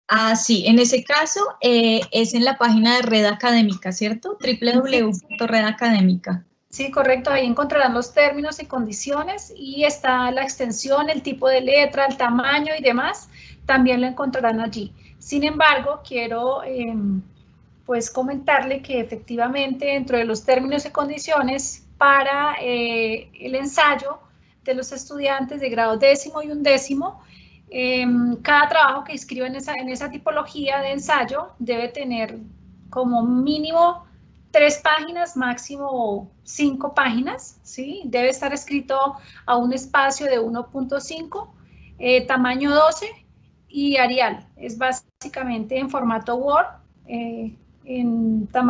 Speaker 3: Ah, sí, en ese caso es en la página de Red Académica, ¿cierto? www.redacadémica.
Speaker 2: Sí, correcto, ahí encontrarán los términos y condiciones y está la extensión, el tipo de letra, el tamaño y demás, también lo encontrarán allí. Sin embargo, quiero pues comentarle que efectivamente dentro de los términos y condiciones para el ensayo de los estudiantes de grado 10º y 11º, cada trabajo que escriban en esa tipología de ensayo debe tener como mínimo 3 páginas, máximo 5 páginas, ¿sí? Debe estar escrito a un espacio de 1.5, tamaño 12 y Arial. Es básicamente en formato Word, en tamaño